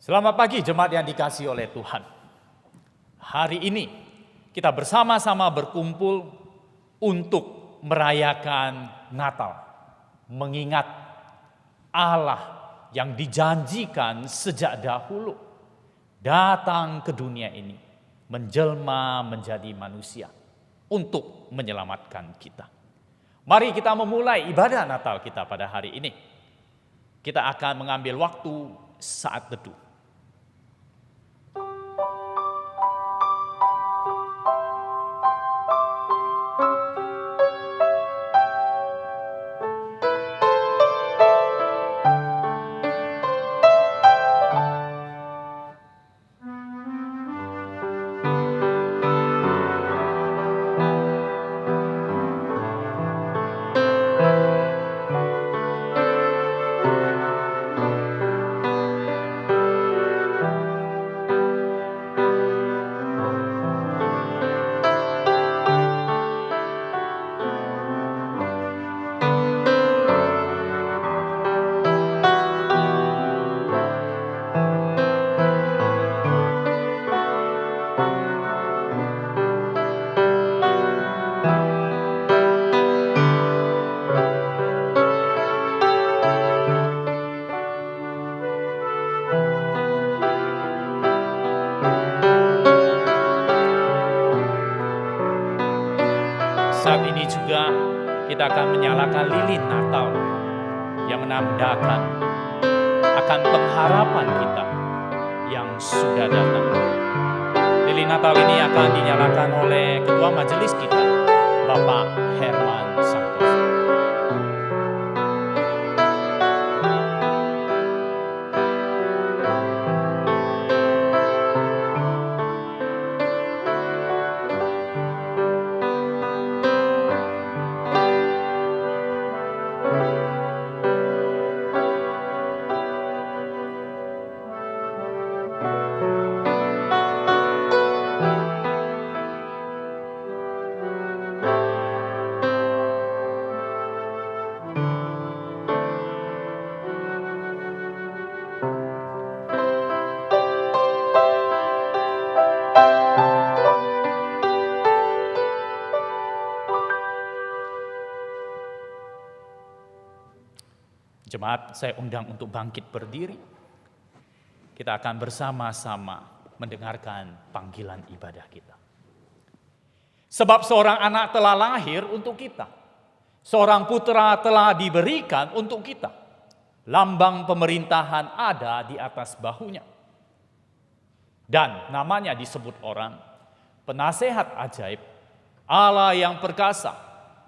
Selamat pagi jemaat yang dikasihi oleh Tuhan. Hari ini kita bersama-sama berkumpul untuk merayakan Natal. Mengingat Allah yang dijanjikan sejak dahulu datang ke dunia ini, menjelma menjadi manusia untuk menyelamatkan kita. Mari kita memulai ibadah Natal kita pada hari ini. Kita akan mengambil waktu saat teduh. Saat ini juga kita akan menyalakan lilin Natal yang menandakan akan pengharapan kita yang sudah datang. Lilin Natal ini akan dinyalakan oleh Ketua Majelis kita, Bapak Herman Santoso. Jemaat, saya undang untuk bangkit berdiri. Kita akan bersama-sama mendengarkan panggilan ibadah kita. Sebab seorang anak telah lahir untuk kita. Seorang putra telah diberikan untuk kita. Lambang pemerintahan ada di atas bahunya. Dan namanya disebut orang, Penasehat ajaib, Allah yang perkasa,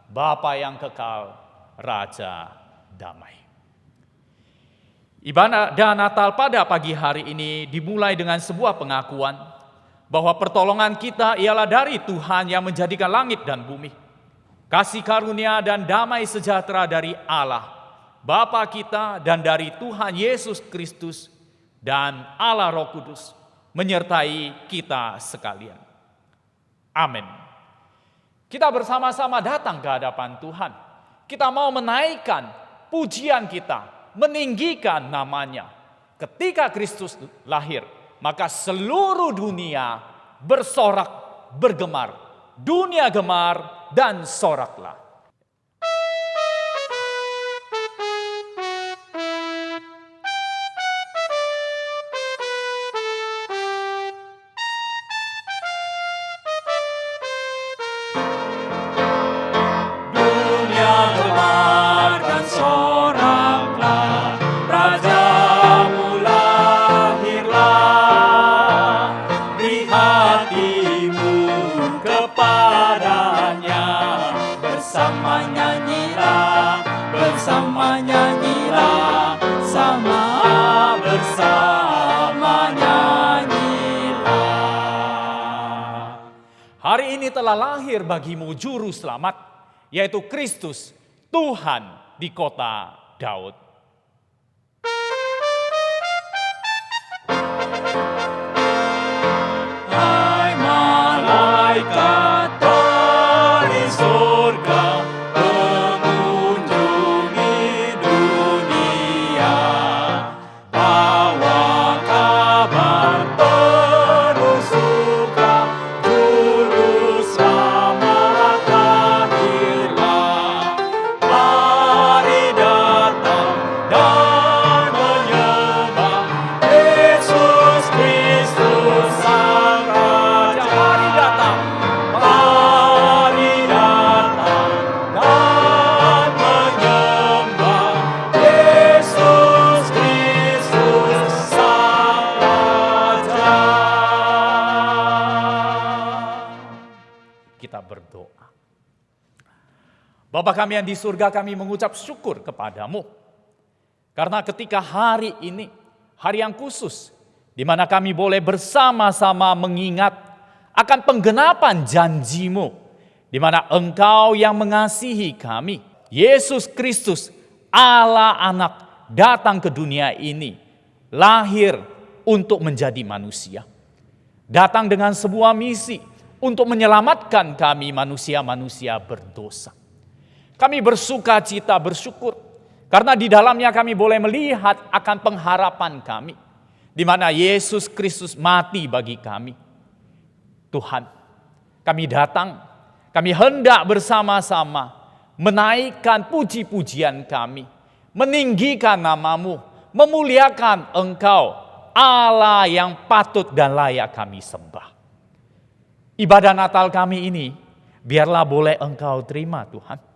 Bapa yang kekal, Raja damai. Ibadah Natal pada pagi hari ini dimulai dengan sebuah pengakuan bahwa pertolongan kita ialah dari Tuhan yang menjadikan langit dan bumi. Kasih karunia dan damai sejahtera dari Allah, Bapa kita dan dari Tuhan Yesus Kristus dan Allah Roh Kudus menyertai kita sekalian. Amin. Kita bersama-sama datang ke hadapan Tuhan. Kita mau menaikkan pujian kita, meninggikan namanya. Ketika Kristus lahir, maka seluruh dunia bersorak, bergemar. Dunia gemar dan soraklah. Hari ini telah lahir bagimu juru selamat, yaitu Kristus, Tuhan di kota Daud. Hai malaikat dari surga, mengunjungi dunia, bawakan Bapa kami yang di surga, kami mengucap syukur kepadamu. Karena ketika hari ini, hari yang khusus, di mana kami boleh bersama-sama mengingat akan penggenapan janjimu, di mana Engkau yang mengasihi kami, Yesus Kristus, Allah Anak, datang ke dunia ini, lahir untuk menjadi manusia. Datang dengan sebuah misi untuk menyelamatkan kami manusia-manusia berdosa. Kami bersuka cita, bersyukur, karena di dalamnya kami boleh melihat akan pengharapan kami, di mana Yesus Kristus mati bagi kami. Tuhan, kami datang, kami hendak bersama-sama menaikkan puji-pujian kami, meninggikan namamu, memuliakan Engkau, Allah yang patut dan layak kami sembah. Ibadah Natal kami ini, biarlah boleh Engkau terima Tuhan.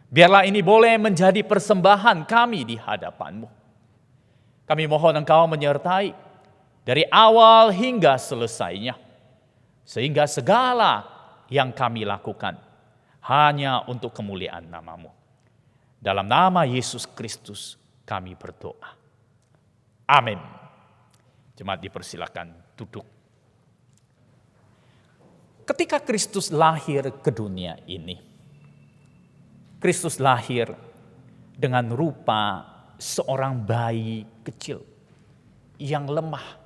Biarlah ini boleh menjadi persembahan kami di hadapan-Mu. Kami mohon Engkau menyertai dari awal hingga selesainya. Sehingga segala yang kami lakukan hanya untuk kemuliaan nama-Mu. Dalam nama Yesus Kristus kami berdoa. Amin. Jemaat dipersilakan duduk. Ketika Kristus lahir ke dunia ini, Kristus lahir dengan rupa seorang bayi kecil yang lemah.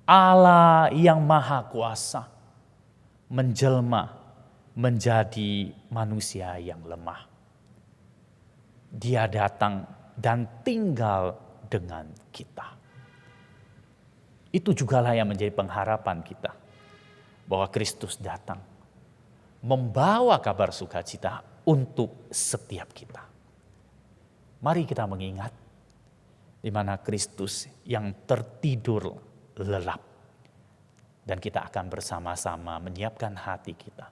Allah yang Maha Kuasa menjelma menjadi manusia yang lemah. Dia datang dan tinggal dengan kita. Itu jugalah yang menjadi pengharapan kita, bahwa Kristus datang membawa kabar sukacita untuk setiap kita. Mari kita mengingat di mana Kristus yang tertidur lelap. Dan kita akan bersama-sama menyiapkan hati kita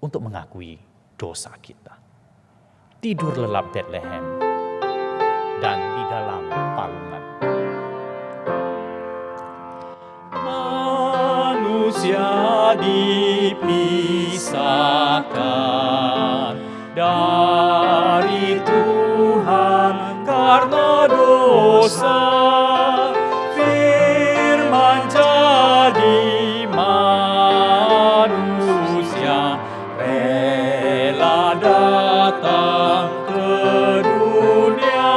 untuk mengakui dosa kita. Tidur lelap Bethlehem dan di dalam palungan. Manusia dipisahkan dari Tuhan karena dosa. Firman jadi manusia, rela datang ke dunia.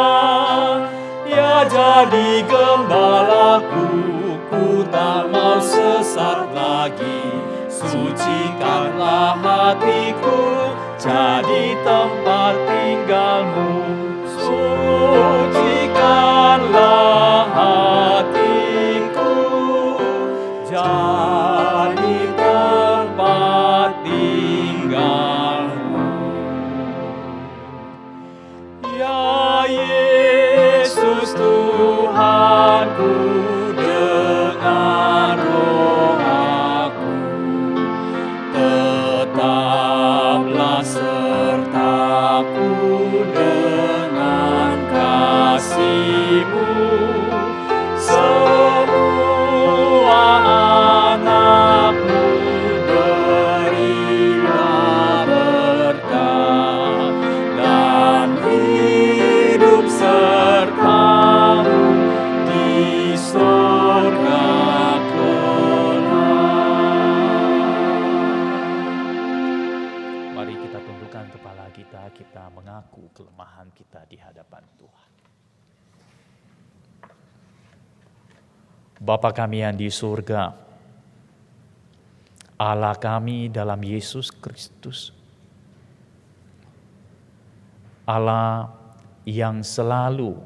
Ya jadi gembalaku, ku tak mau sesat lagi. Sucikanlah hatiku, jadi tempat tinggalmu. Sucikanlah hatiku, jadi tempat tinggalmu. Ya Yesus Tuhanku, dengan roh aku, tetaplah sertaku dengan kasih-Mu. Semua anak-Mu berilah berkat dan hidup serta-Mu di sorga kelak. Mari kita tundukkan kepala kita mengaku kelemahan kita di hadapan Tuhan. Bapa kami yang di surga, Allah kami dalam Yesus Kristus, Allah yang selalu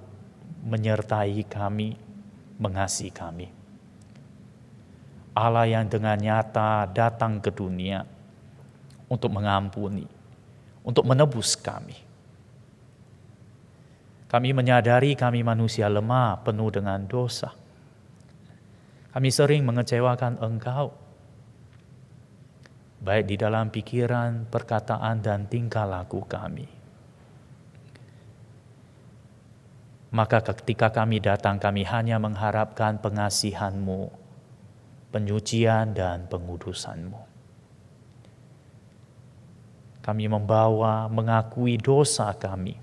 menyertai kami, mengasihi kami. Allah yang dengan nyata datang ke dunia untuk mengampuni, untuk menebus kami. Kami menyadari kami manusia lemah, penuh dengan dosa. Kami sering mengecewakan Engkau, baik di dalam pikiran, perkataan, dan tingkah laku kami. Maka ketika kami datang, kami hanya mengharapkan pengasihan-Mu, penyucian dan pengudusan-Mu. Kami mengakui dosa kami,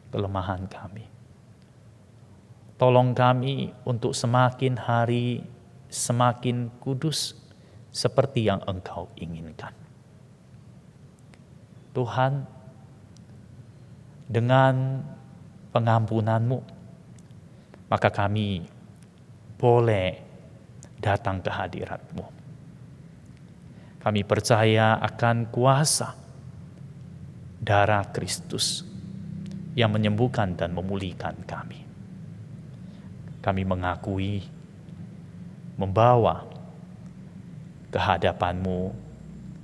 kelemahan kami. Tolong kami untuk semakin hari semakin kudus seperti yang Engkau inginkan. Tuhan, dengan pengampunan-Mu, maka kami boleh datang ke hadirat-Mu. Kami percaya akan kuasa darah Kristus yang menyembuhkan dan memulihkan kami. Kami mengakui, membawa ke hadapan-Mu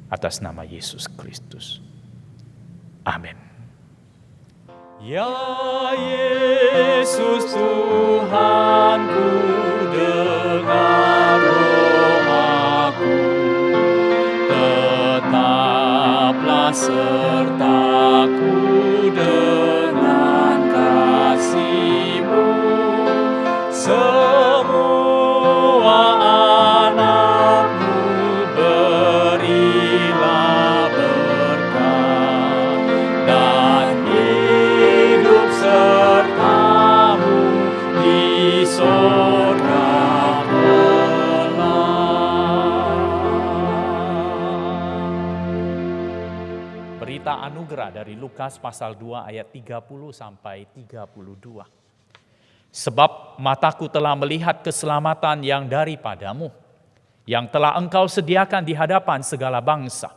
atas nama Yesus Kristus. Amin. Ya Yesus Tuhanku, dengar doaku, tetaplah sertaku dengan kasih-Mu. Semua anak-Mu berilah berkat dan hidup serta-Mu di sorga kelak. Berita anugerah dari Lukas pasal 2 ayat 30 sampai 32. Sebab mataku telah melihat keselamatan yang daripadamu, yang telah Engkau sediakan di hadapan segala bangsa,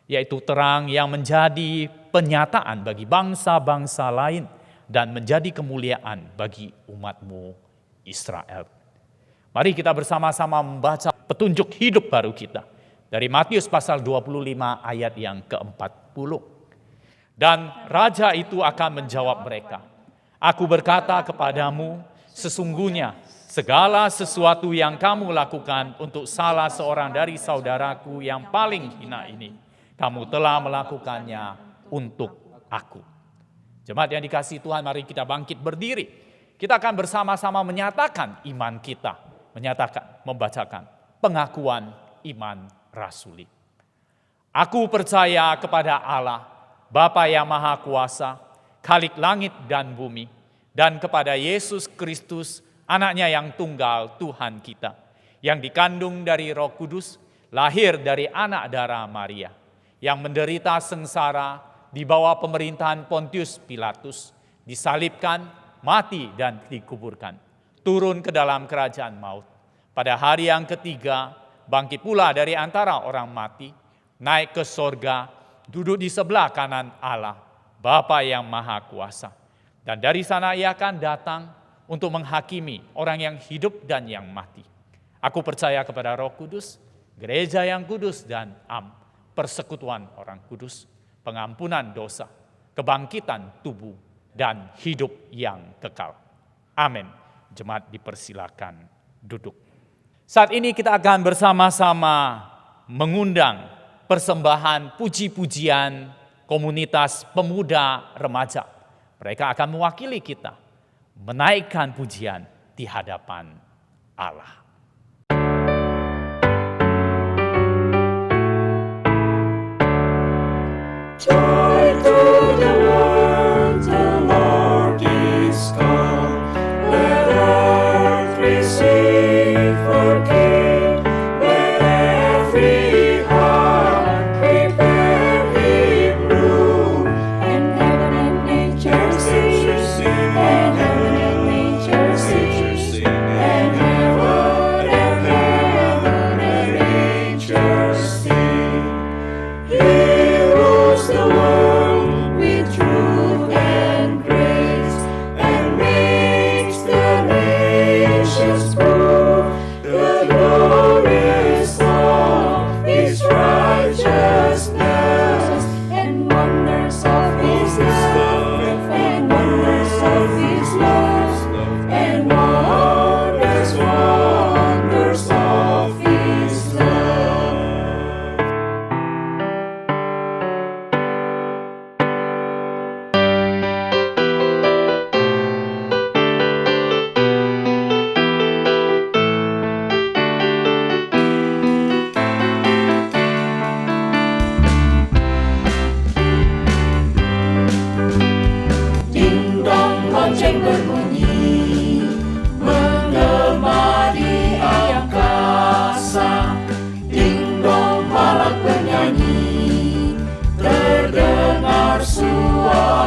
yaitu terang yang menjadi penyataan bagi bangsa-bangsa lain dan menjadi kemuliaan bagi umat-Mu Israel. Mari kita bersama-sama membaca petunjuk hidup baru kita dari Matius pasal 25 ayat yang ke-40. Dan raja itu akan menjawab mereka, Aku berkata kepadamu, sesungguhnya segala sesuatu yang kamu lakukan untuk salah seorang dari saudaraku yang paling hina ini, kamu telah melakukannya untuk aku. Jemaat yang dikasihi Tuhan, mari kita bangkit berdiri. Kita akan bersama-sama menyatakan iman kita, membacakan pengakuan iman rasuli. Aku percaya kepada Allah, Bapa yang Maha Kuasa, Khalik langit dan bumi, dan kepada Yesus Kristus, Anaknya yang tunggal Tuhan kita, yang dikandung dari Roh Kudus, lahir dari anak darah Maria, yang menderita sengsara di bawah pemerintahan Pontius Pilatus, disalibkan, mati dan dikuburkan, turun ke dalam kerajaan maut. Pada hari yang ketiga, bangkit pula dari antara orang mati, naik ke sorga, duduk di sebelah kanan Allah, Bapa yang Maha Kuasa. Dan dari sana Ia akan datang untuk menghakimi orang yang hidup dan yang mati. Aku percaya kepada Roh Kudus, gereja yang kudus dan persekutuan orang kudus, pengampunan dosa, kebangkitan tubuh, dan hidup yang kekal. Amin. Jemaat dipersilakan duduk. Saat ini kita akan bersama-sama mengundang persembahan puji-pujian komunitas pemuda remaja. Mereka akan mewakili kita menaikkan pujian di hadapan Allah. Joy to the world, the Lord is come. Let earth receive her King. Let every heart prepare Him room. And heaven and nature sing. And heaven and nature sing. And heaven bernyanyi, terdengar suaranya,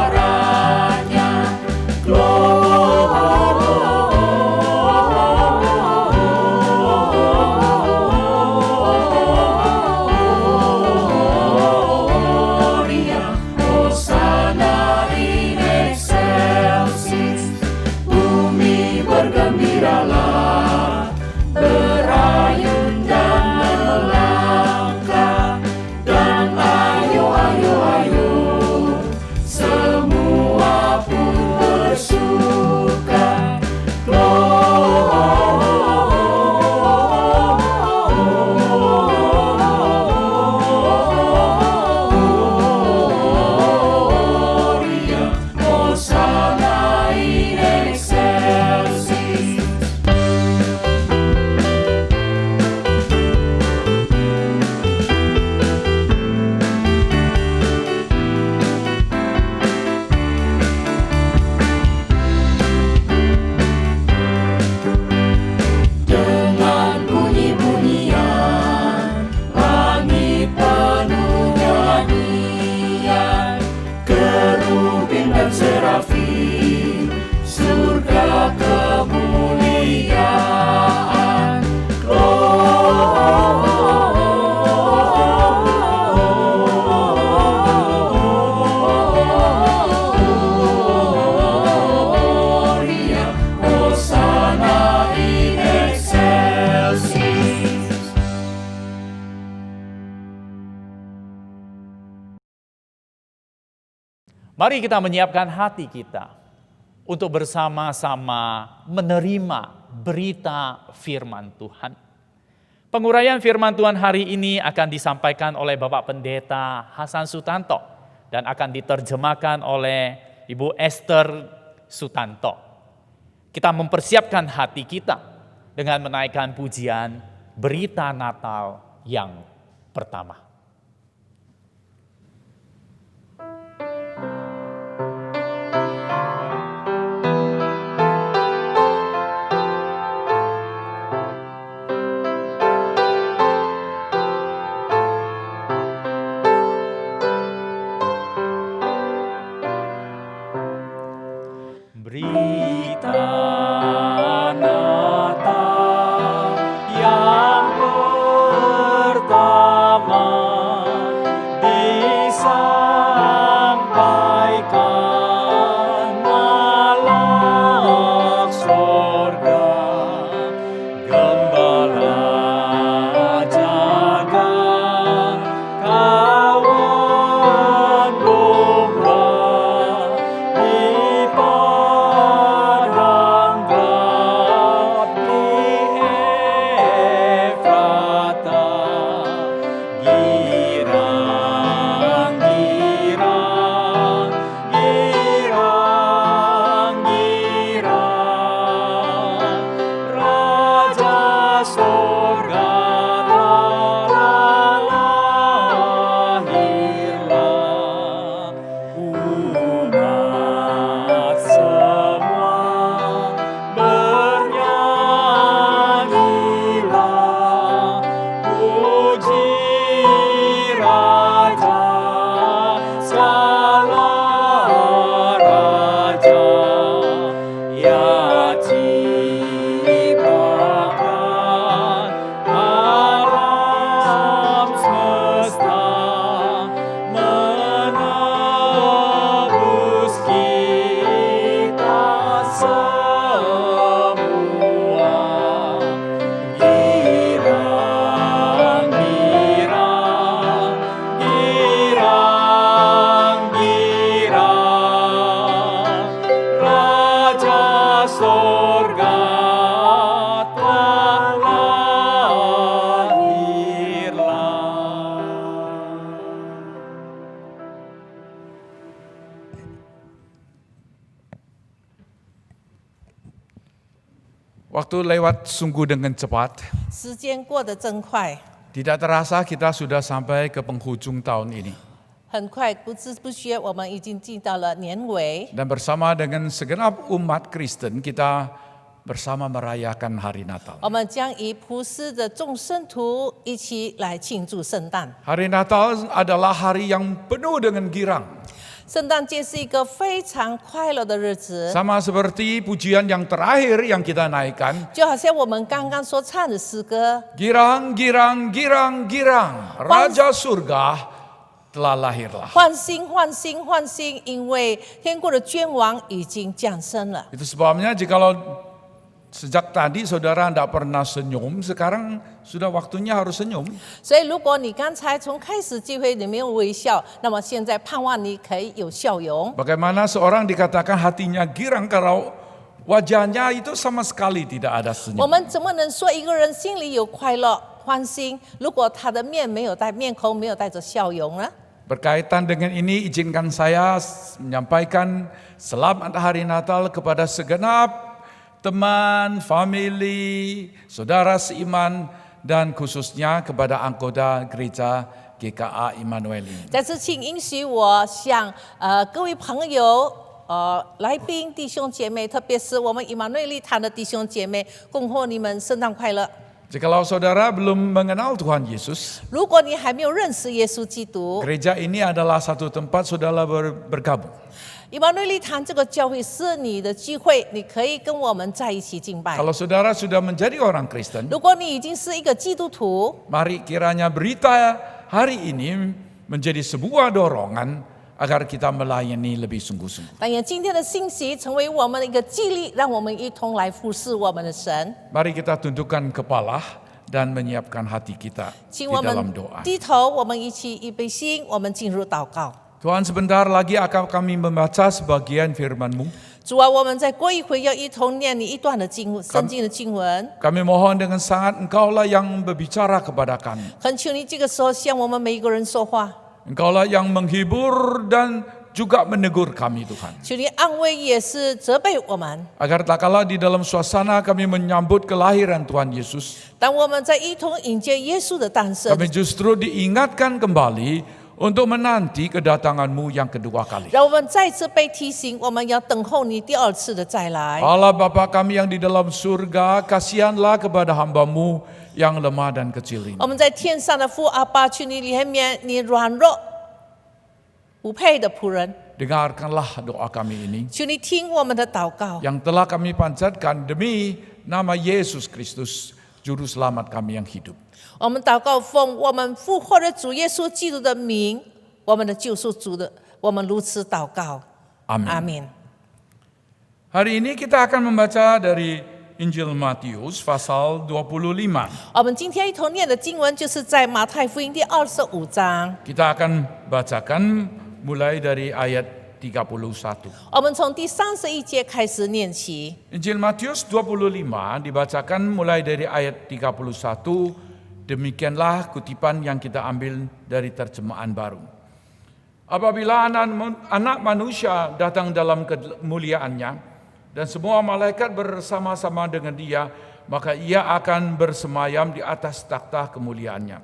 Gloria, Hosana in excelsis. Bumi bergembiralah, berayun dan melangkah, dan ayo, ayo, ayo, semua pun bersuka. Gloria, Hosana in excelsis. Dengan bunyi-bunyian, langit penuh nyanyian, kerubim dan serafim, surga kemuliaan. Gloria, Hosana in excelsis. Mari kita menyiapkan hati kita untuk bersama-sama menerima berita firman Tuhan. Penguraian firman Tuhan hari ini akan disampaikan oleh Bapak Pendeta Hasan Sutanto dan akan diterjemahkan oleh Ibu Esther Sutanto. Kita mempersiapkan hati kita dengan menaikkan pujian berita Natal yang pertama. Berita Natal yang pertama disampaikan malak sorga, gembala jaga, kawan domba di padang gelap di Efrata. Girang, girang, girang, girang, Raja sorga telah lahirlah. Umat semua bernyanyilah, puji Raja, segala raja. Ya ciptakan alam semesta, menebus kita semua. Girang, girang, girang, girang, Raja sorga telah lahirlah. Waktu lewat sungguh dengan cepat. 时间过得真快， Tidak terasa kita sudah sampai ke penghujung tahun ini. 很快不知不觉我们已经进到了年尾。 Dan bersama dengan segenap umat Kristen kita bersama merayakan hari Natal. 我们将与普世的众圣徒一起来庆祝圣诞。 Hari Natal adalah hari yang penuh dengan girang. 圣诞节是一个非常快乐的日子， Sama seperti pujian yang terakhir yang kita naikkan. 就好像我们刚刚所唱的诗歌。 Girang, girang, girang, girang. Raja surga telah lahirlah. 欢欣，欢欣，欢欣！因为天国的君王已经降生了。 Itu sebabnya jikalau sejak tadi saudara tidak pernah senyum, sekarang sudah waktunya harus senyum. 所以，如果你刚才从开始聚会里面微笑，那么现在盼望你可以有笑容。 Bagaimana seorang dikatakan hatinya girang kalau wajahnya itu sama sekali tidak ada 我 senyum. 们怎么能说一个人心里有快乐、欢欣，如果他的面孔没有带着笑容呢？ Berkaitan dengan ini, izinkan saya menyampaikan selamat hari Natal kepada segenap teman, famili, saudara seiman, dan khususnya kepada anggota gereja GKA Immanuel ini. 在此，请允许我向各位朋友、来宾、弟兄姐妹，特别是我们以马内利堂的弟兄姐妹，恭贺你们圣诞快乐！ Jikalau saudara belum mengenal Tuhan Yesus, 如果你还没有认识耶稣基督， gereja ini adalah satu tempat saudara bergabung. 以马内利堂这个教会是你的机会，你可以跟我们在一起敬拜。 Kalau saudara sudah menjadi orang Kristen, 如果你已经是一个基督徒， mari kiranya berita hari ini menjadi sebuah dorongan agar kita melayani lebih sungguh-sungguh. 但愿今天的信息成为我们的一个激励，让我们一同来服侍我们的神。 Mari kita tundukkan kepala dan menyiapkan hati kita 请 di 我 dalam 们 doa. 低头，我们一起预备心，我们进入祷告。 Tuhan, sebentar lagi akan kami membaca sebagian firman-Mu. 主啊，我们再过一会要一同念你一段的圣经的经文， Kami mohon dengan sangat Engkaulah yang berbicara kepada kami. 恳求你这个时候向我们每一个人说话， Engkaulah yang menghibur dan juga menegur kami, Tuhan. 求你安慰也是责备我们。 Agar tak kalah di dalam suasana kami menyambut kelahiran Tuhan Yesus, 当我们在一同迎接耶稣的诞生， kami justru diingatkan kembali untuk menanti kedatangan-Mu yang kedua kali. 让我们再次被提醒，我们要等候你第二次的再来。 Allah Bapa kami yang di dalam surga, kasihanlah kepada hamba-Mu yang lemah dan kecil ini. 我们在天上的父阿爸，求你怜悯你软弱不配的仆人， Dengarkanlah doa kami ini 求你听我们的祷告。 yang telah kami panjatkan demi nama Yesus Kristus, Juru Selamat kami yang hidup. 我们祷告奉我们复活的主耶稣基督的名，我们的救赎主的，我们如此祷告。 Amin. 阿门。 Hari ini kita akan membaca dari Injil Matius pasal 25. 我们今天一同念的经文就是在马太福音第25章， Kita akan bacakan mulai dari ayat 31. 我们从第31节开始念起。 Injil Matius 25 dibacakan mulai dari ayat 31. Demikianlah kutipan yang kita ambil dari terjemahan baru. Apabila anak manusia datang dalam kemuliaannya dan semua malaikat bersama-sama dengan dia, maka ia akan bersemayam di atas takhta kemuliaannya.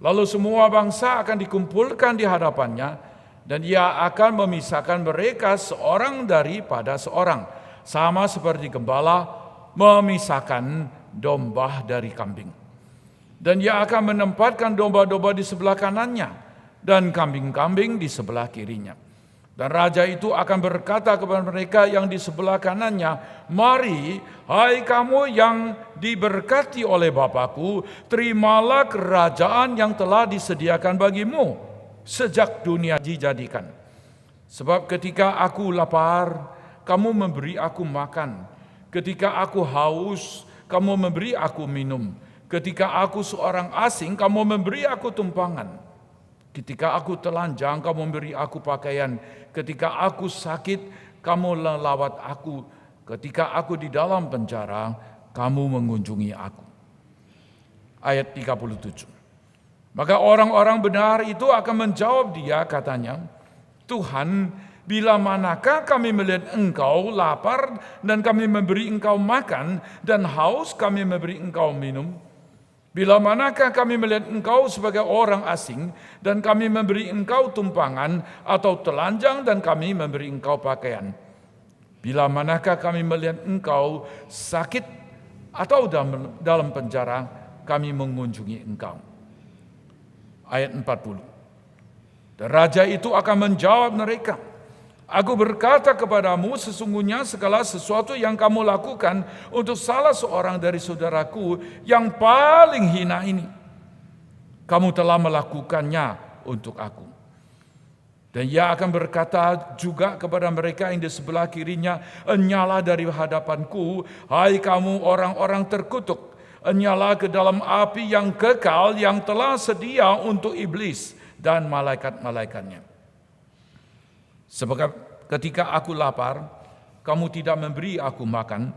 Lalu semua bangsa akan dikumpulkan di hadapannya dan ia akan memisahkan mereka seorang daripada seorang, sama seperti gembala memisahkan domba dari kambing. Dan ia akan menempatkan domba-domba di sebelah kanannya dan kambing-kambing di sebelah kirinya. Dan raja itu akan berkata kepada mereka yang di sebelah kanannya, "Mari, hai kamu yang diberkati oleh Bapa-Ku, terimalah kerajaan yang telah disediakan bagimu sejak dunia dijadikan. Sebab ketika aku lapar, kamu memberi aku makan. Ketika aku haus, kamu memberi aku minum. Ketika aku seorang asing, kamu memberi aku tumpangan. Ketika aku telanjang, kamu memberi aku pakaian. Ketika aku sakit, kamu melawat aku. Ketika aku di dalam penjara, kamu mengunjungi aku." Ayat 37. Maka orang-orang benar itu akan menjawab dia, katanya, "Tuhan, bila manakah kami melihat engkau lapar dan kami memberi engkau makan, dan haus kami memberi engkau minum? Bila manakah kami melihat engkau sebagai orang asing dan kami memberi engkau tumpangan, atau telanjang dan kami memberi engkau pakaian? Bila manakah kami melihat engkau sakit atau dalam penjara, kami mengunjungi engkau. Ayat 40. Dan raja itu akan menjawab mereka, aku berkata kepadamu, sesungguhnya segala sesuatu yang kamu lakukan untuk salah seorang dari saudaraku yang paling hina ini, kamu telah melakukannya untuk aku. Dan ia akan berkata juga kepada mereka yang di sebelah kirinya, enyalah dari hadapanku, hai kamu orang-orang terkutuk, enyalah ke dalam api yang kekal yang telah sedia untuk iblis dan malaikat-malaikatnya. Sebab ketika aku lapar, kamu tidak memberi aku makan.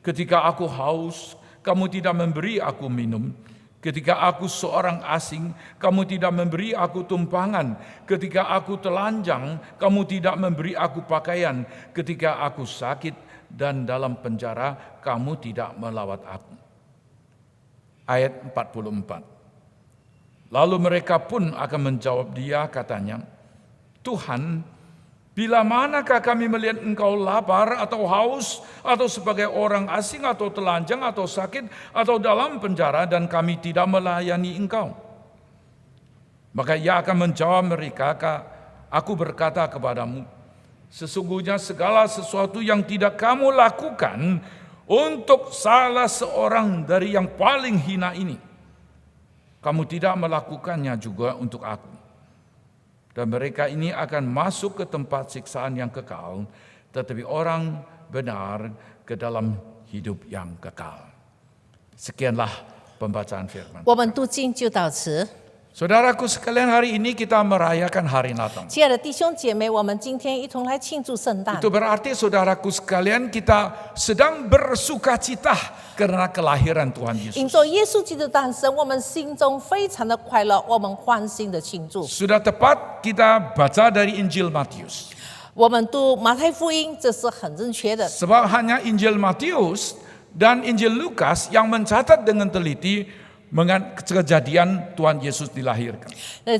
Ketika aku haus, kamu tidak memberi aku minum. Ketika aku seorang asing, kamu tidak memberi aku tumpangan. Ketika aku telanjang, kamu tidak memberi aku pakaian. Ketika aku sakit dan dalam penjara, kamu tidak melawat aku. Ayat 44. Lalu mereka pun akan menjawab dia, katanya, Tuhan, bila manakah kami melihat engkau lapar atau haus atau sebagai orang asing atau telanjang atau sakit atau dalam penjara dan kami tidak melayani engkau? Maka ia akan menjawab mereka, aku berkata kepadamu, sesungguhnya segala sesuatu yang tidak kamu lakukan untuk salah seorang dari yang paling hina ini, kamu tidak melakukannya juga untuk aku. Dan mereka ini akan masuk ke tempat siksaan yang kekal, tetapi orang benar ke dalam hidup yang kekal. Sekianlah pembacaan firman. 我们读经就到此。 Saudaraku sekalian, hari ini kita merayakan hari Natal. 亲爱的弟兄姐妹，我们今天一同来庆祝圣诞。 Itu berarti saudaraku sekalian, kita sedang bersukacita karena kelahiran Tuhan 因 Yesus. 着耶稣基督诞生，我们心中非常的快乐，我们欢欣的庆祝。 Sudah tepat kita baca dari Injil Matius. 我们读马太福音，这是很正确的。 Sebab hanya Injil Matius dan Injil Lukas yang mencatat dengan teliti kejadian Tuhan Yesus dilahirkan.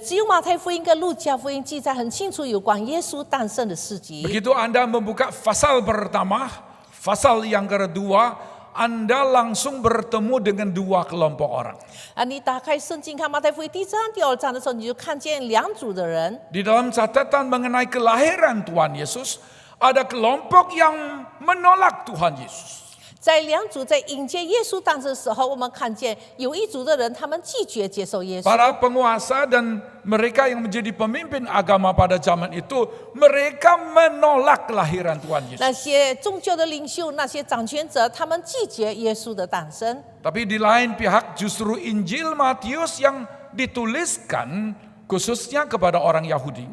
只有马太福音跟路加福音记载很清楚有关耶稣诞生的事迹。 Begitu Anda membuka pasal pertama, pasal yang kedua, Anda langsung bertemu dengan dua kelompok orang. 你打开圣经看马太福音第1章、第2章的时候，你就看见两组的人。 Di dalam catatan mengenai kelahiran Tuhan Yesus, ada kelompok yang menolak Tuhan Yesus. 在两组在迎接耶稣诞生的时候，我们看见有一组的人，他们拒绝接受耶稣。 Para penguasa dan mereka yang menjadi pemimpin agama pada zaman itu, mereka menolak kelahiran Tuhan Yesus. 那些宗教的领袖、那些掌权者，他们拒绝耶稣的诞生。 Tapi di lain pihak justru Injil Matius yang dituliskan khususnya kepada orang Yahudi.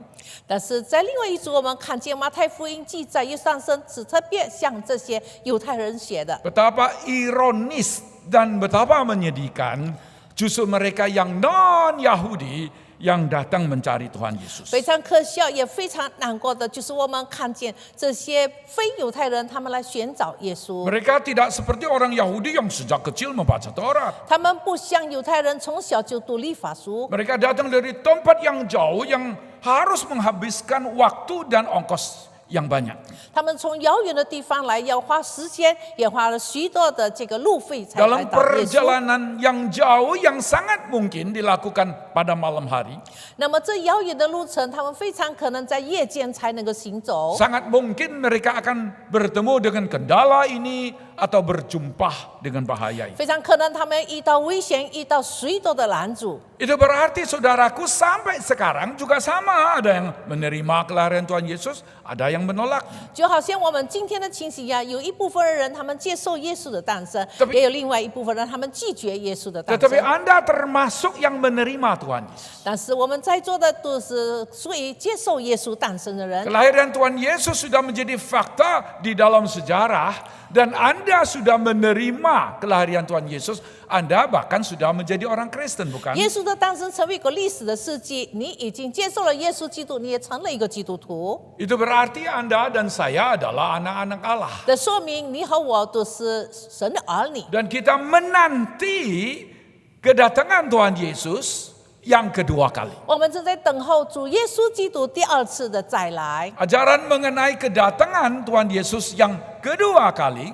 但是在另外一组，我们看见马太福音记载耶稣诞生只特别向这些犹太人写的。 Betapa ironis dan betapa menyedihkan justru mereka yang non-Yahudi yang datang mencari Tuhan Yesus. 非常可笑，也非常难过的，就是我们看见这些非犹太人，他们来寻找耶稣。 Mereka tidak seperti orang Yahudi yang sejak kecil membaca Taurat. 他们不像犹太人从小就读律法书， Mereka datang dari tempat yang jauh yang harus menghabiskan waktu dan ongkos yang banyak. 他们从遥远的地方来，要花时间，也花了许多的这个路费才来 Dalam 到耶稣。 perjalanan yang jauh yang sangat mungkin dilakukan pada malam hari, 那么这遥远的路程，他们非常可能在夜间才能够行走。 sangat mungkin mereka akan bertemu dengan kendala ini atau berjumpa dengan bahaya ini. 非常可能他们遇到危险，遇到许多的拦阻。 Itu berarti saudaraku sampai sekarang juga sama, ada yang menerima kelahiran Tuhan Yesus, ada yang menolak. 就好像我们今天的情形一样，有一部分的人他们接受耶稣的诞生， Tapi- 也有另外一部分人他们拒绝耶稣的诞 Tetapi 生。 Anda termasuk yang menerima Tuhan Yesus. 但是我们在座的都是属于接受耶稣诞生的人。 Kelahiran Tuhan Yesus sudah menjadi fakta di dalam sejarah dan Anda sudah menerima kelahiran Tuhan Yesus, Anda bahkan sudah menjadi orang Kristen, bukan? 耶稣的诞生成为一个历史的事迹，你已经接受了耶稣基督，你也成了一个基督徒。 Itu berarti Anda dan saya adalah anak-anak Allah. 的说明你和我都是神的儿女。 Dan kita menanti kedatangan Tuhan Yesus yang kedua kali. 我们正在等候主耶稣基督第二次的再来。 Ajaran mengenai kedatangan Tuhan Yesus yang kedua kali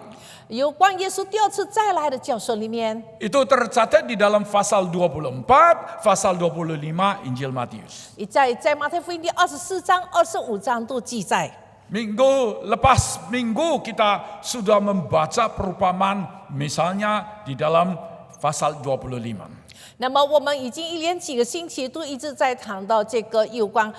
有关耶稣第二次再来的教训里面， itu tercatat di dalam pasal 24, pasal 25 Injil Matius. 在马太福音第24章、25章都记载。 Minggu lepas minggu kita sudah membaca perumpamaan misalnya di dalam pasal 25. 那么我们已经一连几个星期都一直在谈到这个有关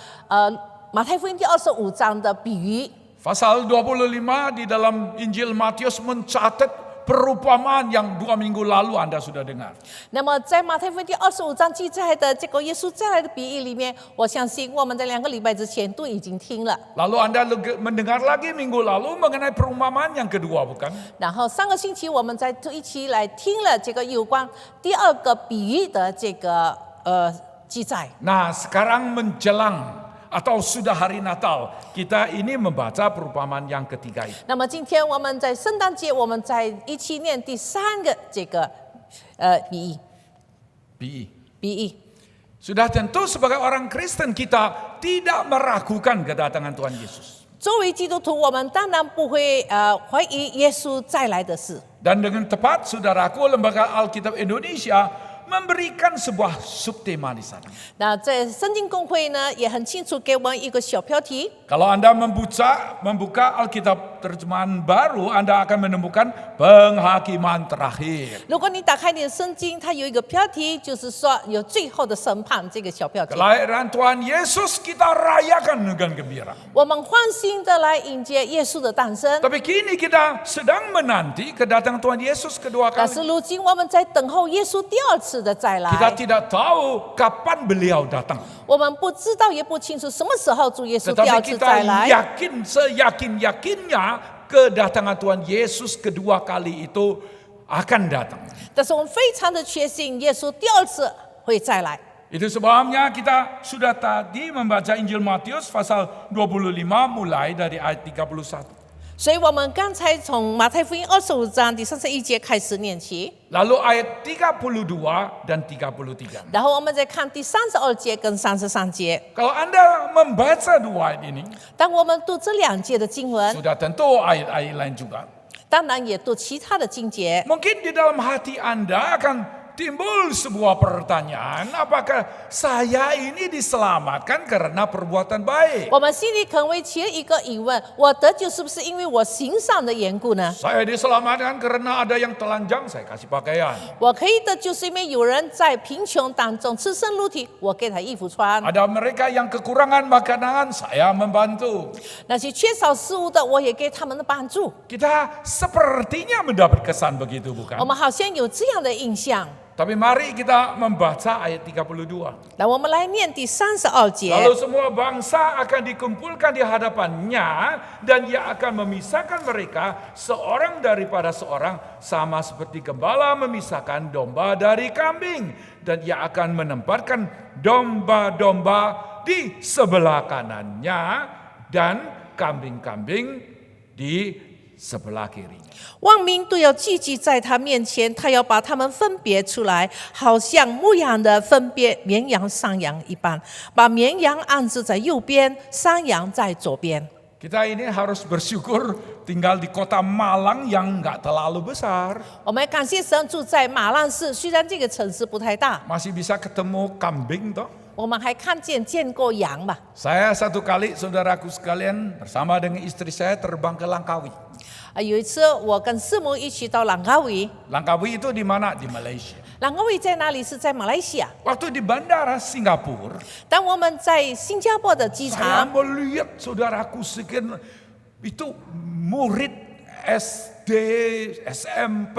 马太福音第25章的比喻。 Pasal 25 di dalam Injil Matius mencatat perumpamaan yang 2 minggu lalu Anda sudah dengar. 那么在马太福音第25章记载的这个耶稣再来的比喻里面，我相信我们在2个礼拜之前都已经听了。 Lalu Anda mendengar lagi minggu lalu mengenai perumpamaan yang kedua, bukan? 然后上个星期我们再一起来听了这个有关第二个比喻的这个记载。 Nah, sekarang menjelang atau sudah hari Natal, kita ini membaca perumpamaan yang ketiga itu. 那么今天我们在圣诞节，我们在一起念第3个这个比喻。 Sudah tentu sebagai orang Kristen kita tidak meragukan kedatangan Tuhan Yesus. 作为基督徒，我们当然不会怀疑耶稣再来的事。 Dan dengan tepat, saudaraku, Lembaga Alkitab Indonesia memberikan sebuah subtema di sana. 那在圣经公会呢，也很清楚给我们一个小标题。 Kalau Anda membuka Alkitab terjemahan baru, Anda akan menemukan penghakiman terakhir. 如果你打开你的圣经，它有一个标题，就是说有最后的审判这个小标题。 Kelahiran Tuhan Yesus kita rayakan dengan gembira. 我们欢欣的来迎接耶稣的诞生。 Tapi kini kita sedang menanti kedatangan Tuhan Yesus kedua 但是 kali. 如今我们在等候耶稣第二次的再 Kita 来， tidak tahu kapan beliau datang. 我们不知道也不清楚什么时候主耶稣第 Tetapi 二次 kita 再来。 yakin, seyakin-yakinnya kedatangan Tuhan Yesus kedua kali itu akan datang. 但是我们非常的确信，耶稣第二次会再来。 Itu sebabnya kita sudah tadi membaca Injil Matius pasal 25 mulai dari ayat 31. 所以我们刚才从马太福音25章第31节开始念起， Lalu ayat 32 dan 33. 然后我们再看第32节跟33节。 Kalau Anda membaca dua ayat ini, 当我们读这2节的经文， sudah tentu ayat-ayat lain juga. 当然也读其他的经节。 Mungkin di dalam hati Anda akan timbul sebuah pertanyaan, apakah saya ini diselamatkan karena perbuatan baik? 我们心里可能会起一个疑问：我得救是不是因为我行善的缘故呢？ Saya diselamatkan karena ada yang telanjang, saya kasih pakaian. 我可以得救是因为有人在贫穷当中赤身露体，我给他衣服穿； Ada mereka yang kekurangan makanan, saya membantu. 那些缺少食物的，我也给他们的帮助。 Kita sepertinya mendapat kesan begitu, 我 bukan? 们好像有这样的印象。 Tapi mari kita membaca ayat 32. 来，我们来念第32节。 Lalu semua bangsa akan dikumpulkan di hadapannya dan ia akan memisahkan mereka seorang daripada seorang sama seperti gembala memisahkan domba dari kambing, dan ia akan menempatkan domba-domba di sebelah kanannya dan kambing-kambing di sebelah kirinya. 万民都要聚集在他面前，他要把他们分别出来，好像牧羊的分别绵羊、山羊一般，把绵羊安置在右边，山羊在左边。 Kita ini harus bersyukur tinggal di kota Malang yang nggak terlalu besar. 我们感谢神住在马浪市，虽然这个城市不太大， Masih bisa ketemu kambing toh. 我们还见过羊吧。 Saya satu kali, saudaraku sekalian, bersama dengan istri saya terbang ke Langkawi. 有一次我跟师母一起到朗高维， Langkawi itu di mana? Di Malaysia. 朗高维在哪里？是在马来西亚。 Waktu di bandara Singapura, 当我们在新加坡的机 saya 场， melihat saudaraku sekian itu murid SD, SMP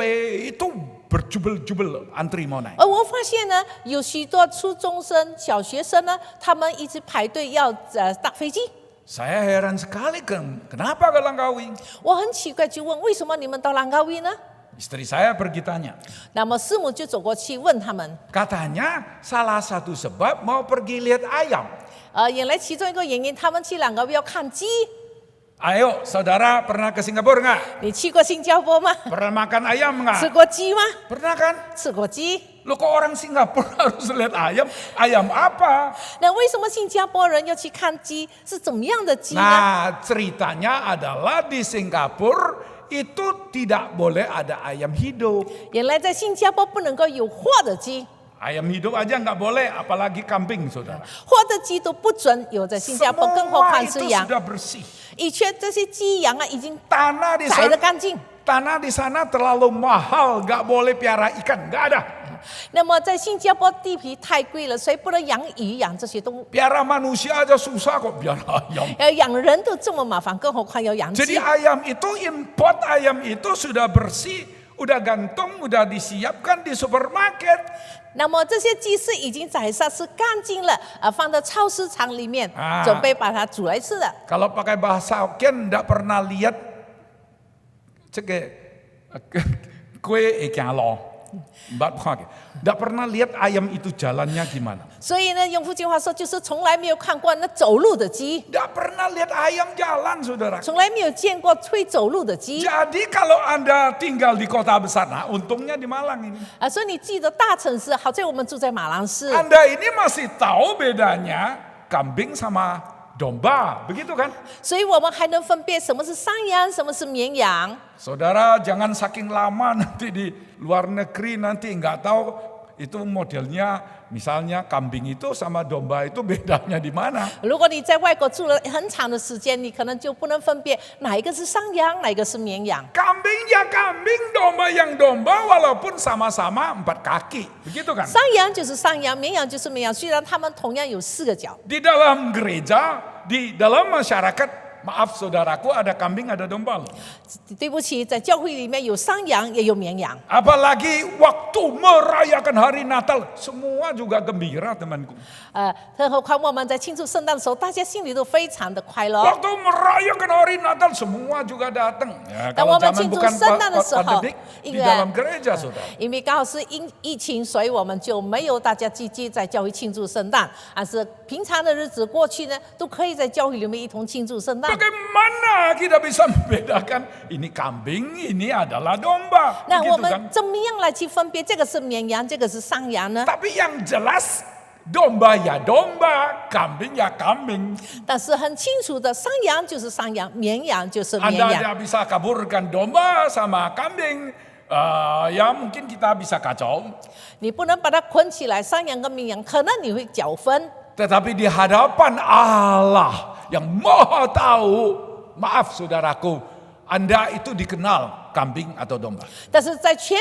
itu berjubel-jubel antri mau naik. 而我发现呢，有许多初中生、小学生呢，他们一直排队要搭飞机。 Saya heran sekali kenapa ke Langkawi? 我很奇怪，就问为什么你们到兰高威呢？ Istri saya pergi tanya. 那么师母就走过去问他们， Katanya salah satu sebab mau pergi lihat ayam. 原来其中一个原因，他们去兰高威要看鸡。 Ayo, saudara pernah ke Singapura nggak? 你去过新加坡吗？ Pernah makan ayam 吃 nggak? 过鸡吗？ Pernah kan? 吃过鸡。Loh kok orang Singapura harus lihat ayam? Ayam apa? 那为什么新加坡人要去看鸡？是怎么样的鸡呢？ Nah ceritanya adalah di Singapura itu tidak boleh ada ayam hidup. 原来在新加坡不能够有活的鸡， Ayam hidup aja nggak boleh, apalagi kambing saudara. 活的鸡都不准有在新加坡，更何 Semua 况 itu 是羊。 sudah bersih. 以前这些鸡羊啊，已经 Tanah di 宰得 sana, 干净。 tanah di sana terlalu mahal, nggak boleh piara ikan, nggak ada. 那么在新加坡地皮太贵了，所以不能养鱼、养这些动物。 Piara manusia aja susah kok piara ayam. 要养人都这么麻烦，更何况要养 Jadi 鸡。 ayam itu import ayam itu sudah bersih, udah gantung, udah disiapkan di supermarket. 那么这些鸡是已经宰杀，是干净了，放到超市场里面， 啊 准备把它煮来吃的。 Kalau pakai bahasa Hokkien nggak pernah lihat kue ikan lo, nggak pernah lihat ayam itu jalannya gimana. 所以呢，用福建话说，就是从来没有看过那走路的鸡， Nggak pernah lihat ayam jalan saudara. 从来没有见过会走路的鸡。 Jadi kalau Anda tinggal di kota besar, nah untungnya di Malang ini. 所以你记得大城市，好在我们住在马郎市， Anda ini masih tahu bedanya kambing sama domba, begitu kan? 所以我们还能分辨什么是山羊，什么是绵羊。 Saudara jangan saking lama nanti di luar negeri nanti nggak tahu itu modelnya, misalnya kambing itu sama domba itu bedanya di mana. 如果你在外国住了很长的时间，你可能就不能分辨哪一个是山羊，哪一个是绵羊。 Kambing ya kambing, domba yang domba walaupun sama-sama 4 kaki, begitu kan? 山羊就是山羊，绵羊就是绵羊，虽然它们同样有4个角。 Di dalam gereja, di dalam masyarakat, maaf saudaraku ada kambing ada domba loh. 对不起，在教会里面有山羊也有绵羊。 Apalagi waktu merayakan hari Natal, semua juga gembira temanku. 更何况我们在庆祝圣诞的时候，大家心里都非常的快乐。 Waktu merayakan hari Natal semua juga datang. Ya, Dan kalau 我们 zaman 庆祝 bukan 圣诞的时候， pandemik 因 di 为 dalam gereja saudara. 因为刚好是疫情，所以我们就没有大家聚集在教会庆祝圣诞。但是平常的日子过去呢，都可以在教会里面一同庆祝圣诞。 Bagaimana kita bisa membedakan ini kambing, ini adalah domba? 那我 Begitu 们 kan? 怎么样来去分别这个是绵羊，这个是山羊呢？ Tapi yang jelas domba ya domba, kambing ya kambing. 但是很清楚的，山羊就是山羊，绵羊就是绵 Anda 羊。 tidak bisa kaburkan domba sama kambing. Ya mungkin kita bisa kacau. 你不能把它捆起来，山羊跟绵羊，可能你会搅纷。 Tetapi di hadapan Allah yang maha tahu, maaf saudaraku, Anda itu dikenal kambing atau domba. 但是在全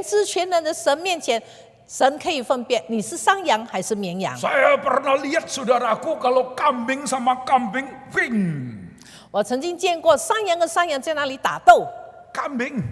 知全能的神面前，神可以分辨你是山羊还是绵羊。 Saya pernah lihat saudaraku kalau kambing sama kambing, wing. 我曾经见过山羊跟山羊在那里打斗， Kambing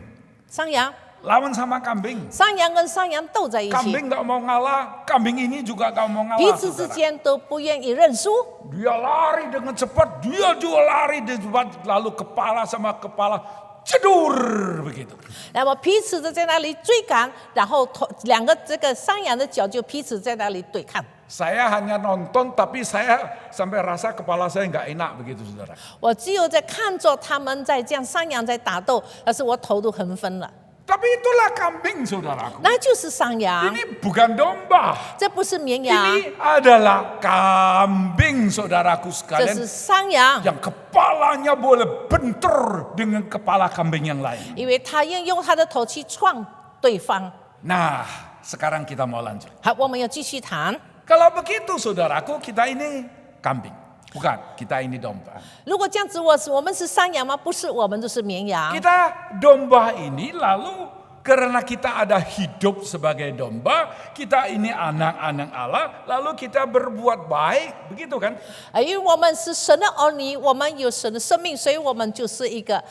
山羊 lawan sama kambing. 山羊跟山羊斗在一起， Kambing nggak mau ngalah, kambing ini juga nggak mau 彼 ngalah. 此之 saudara. 间都不愿意认输。 Dia lari dengan cepat, dia juga lari dengan cepat, lalu kepala sama kepala cedur begitu. 那么彼此的在那里追赶，然后两个这个山羊的脚就彼此在那里对抗。 Saya hanya nonton, tapi saya sampai rasa kepala saya nggak enak begitu, saudara. 我只有在看着他们在这样山羊在打斗，但是我头都横分了。 Tapi itulah kambing, saudaraku. 那就是山羊， Ini bukan domba. 这不是绵羊， Ini adalah kambing, saudaraku 这 sekalian, 是山羊， yang kepalanya boleh bentur dengan kepala kambing yang lain. 因为他用他的头去撞对方。 Nah, sekarang kita mau lanjut. 好，我们要继续谈。 Kalau begitu, saudaraku, kita ini kambing, bukan kita ini domba. 如果这样子，我们是山羊吗？不是，我们就是绵羊。 Kita domba ini lalu karena kita ada hidup sebagai domba, kita ini anak-anak Allah, lalu kita berbuat baik, begitu kan? 因为我们是神的儿女，我们有神的生命，所以我们就是一个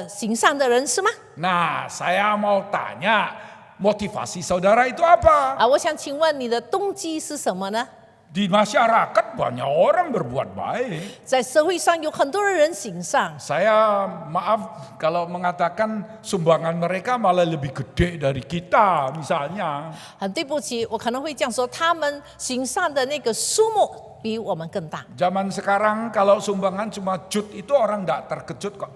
行善的人，是吗？ Nah, saya mau tanya, motivasi saudara itu apa? 我想请问你的动机是什么呢？ Di masyarakat banyak orang berbuat baik. 在社会上有很多的人行善， Saya maaf kalau mengatakan sumbangan mereka malah lebih gede dari kita misalnya. 很对不起，我可能会这样说，他们行善的那个数目比我们更大。 Zaman sekarang kalau sumbangan cuma jut itu orang tidak terkejut kok.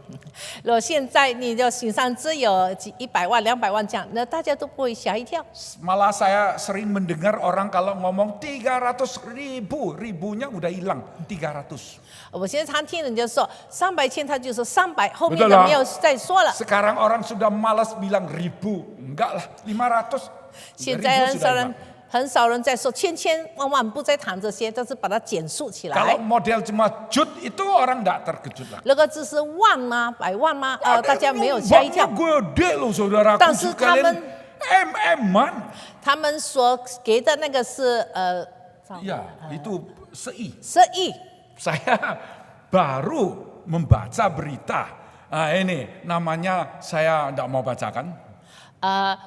如果现在你的行善只有100万、200万这样，那大家都不会吓一跳。 Malah saya sering mendengar orang kalau ngomong 300 ribu, ribunya udah hilang 300. 我现在常听人家说300千，他就说300，后面 Betul 的 lah. 没有再说了。 Sekarang orang sudah malas bilang ribu, enggak lah 500. 现在 Ribu sudah hilang. 很少人在说千千万万，不再谈这些，但是把它减数起 Kalau 来。 model cuma jut itu orang enggak terkejut lah. 如果只是万吗、百万吗？大家没有吓一跳。 Gede loh saudaraku 但是他们 sekalian MM-an. 他们所给的那个是Ya, itu sei. 10亿。 Saya baru membaca berita. Nah, ini namanya saya tidak mau bacakan.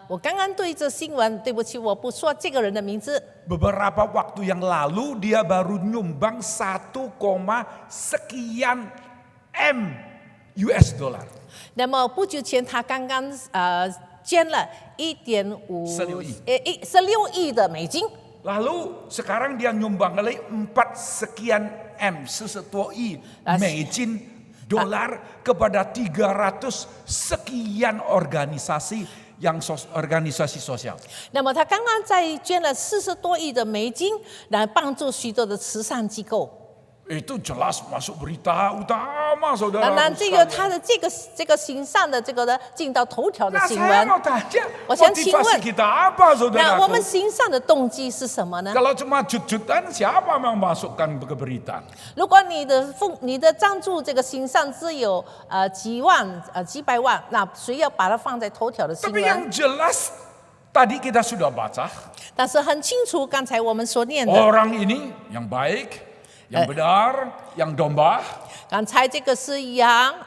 我刚刚对这新闻，对不起，我不说这个人的名字。 Beberapa waktu yang lalu dia baru nyumbang 1, sekian M US dollar. 那么不久前，他刚刚捐了1.5 16亿的美金。 Lalu sekarang dia nyumbang lagi 4 sekian M, 11 亿美金dolar kepada 300 sekian organisasi yang organisasi sosial. 那么他刚刚在捐了40多亿的美金，来帮助许多的慈善机构。 Itu jelas masuk berita utama 当 saudara. 然，这个他的这个行善的这个呢，进到头条的 Nah 新 saya 闻。 mau tanya, 我想请问， motivasi kita apa 那我们 saudara? 行善的动机是什么呢？ Kalau cuma jut-jutan siapa yang masukkan ke berita? 如果你的赞助这个行善只有几万几百万，那谁要把它放在头条的新 Tapi yang 闻？ jelas tadi kita sudah baca 但是很清楚，刚才我们所念的， orang ini yang baik, yang benar, yang domba. 刚才这个是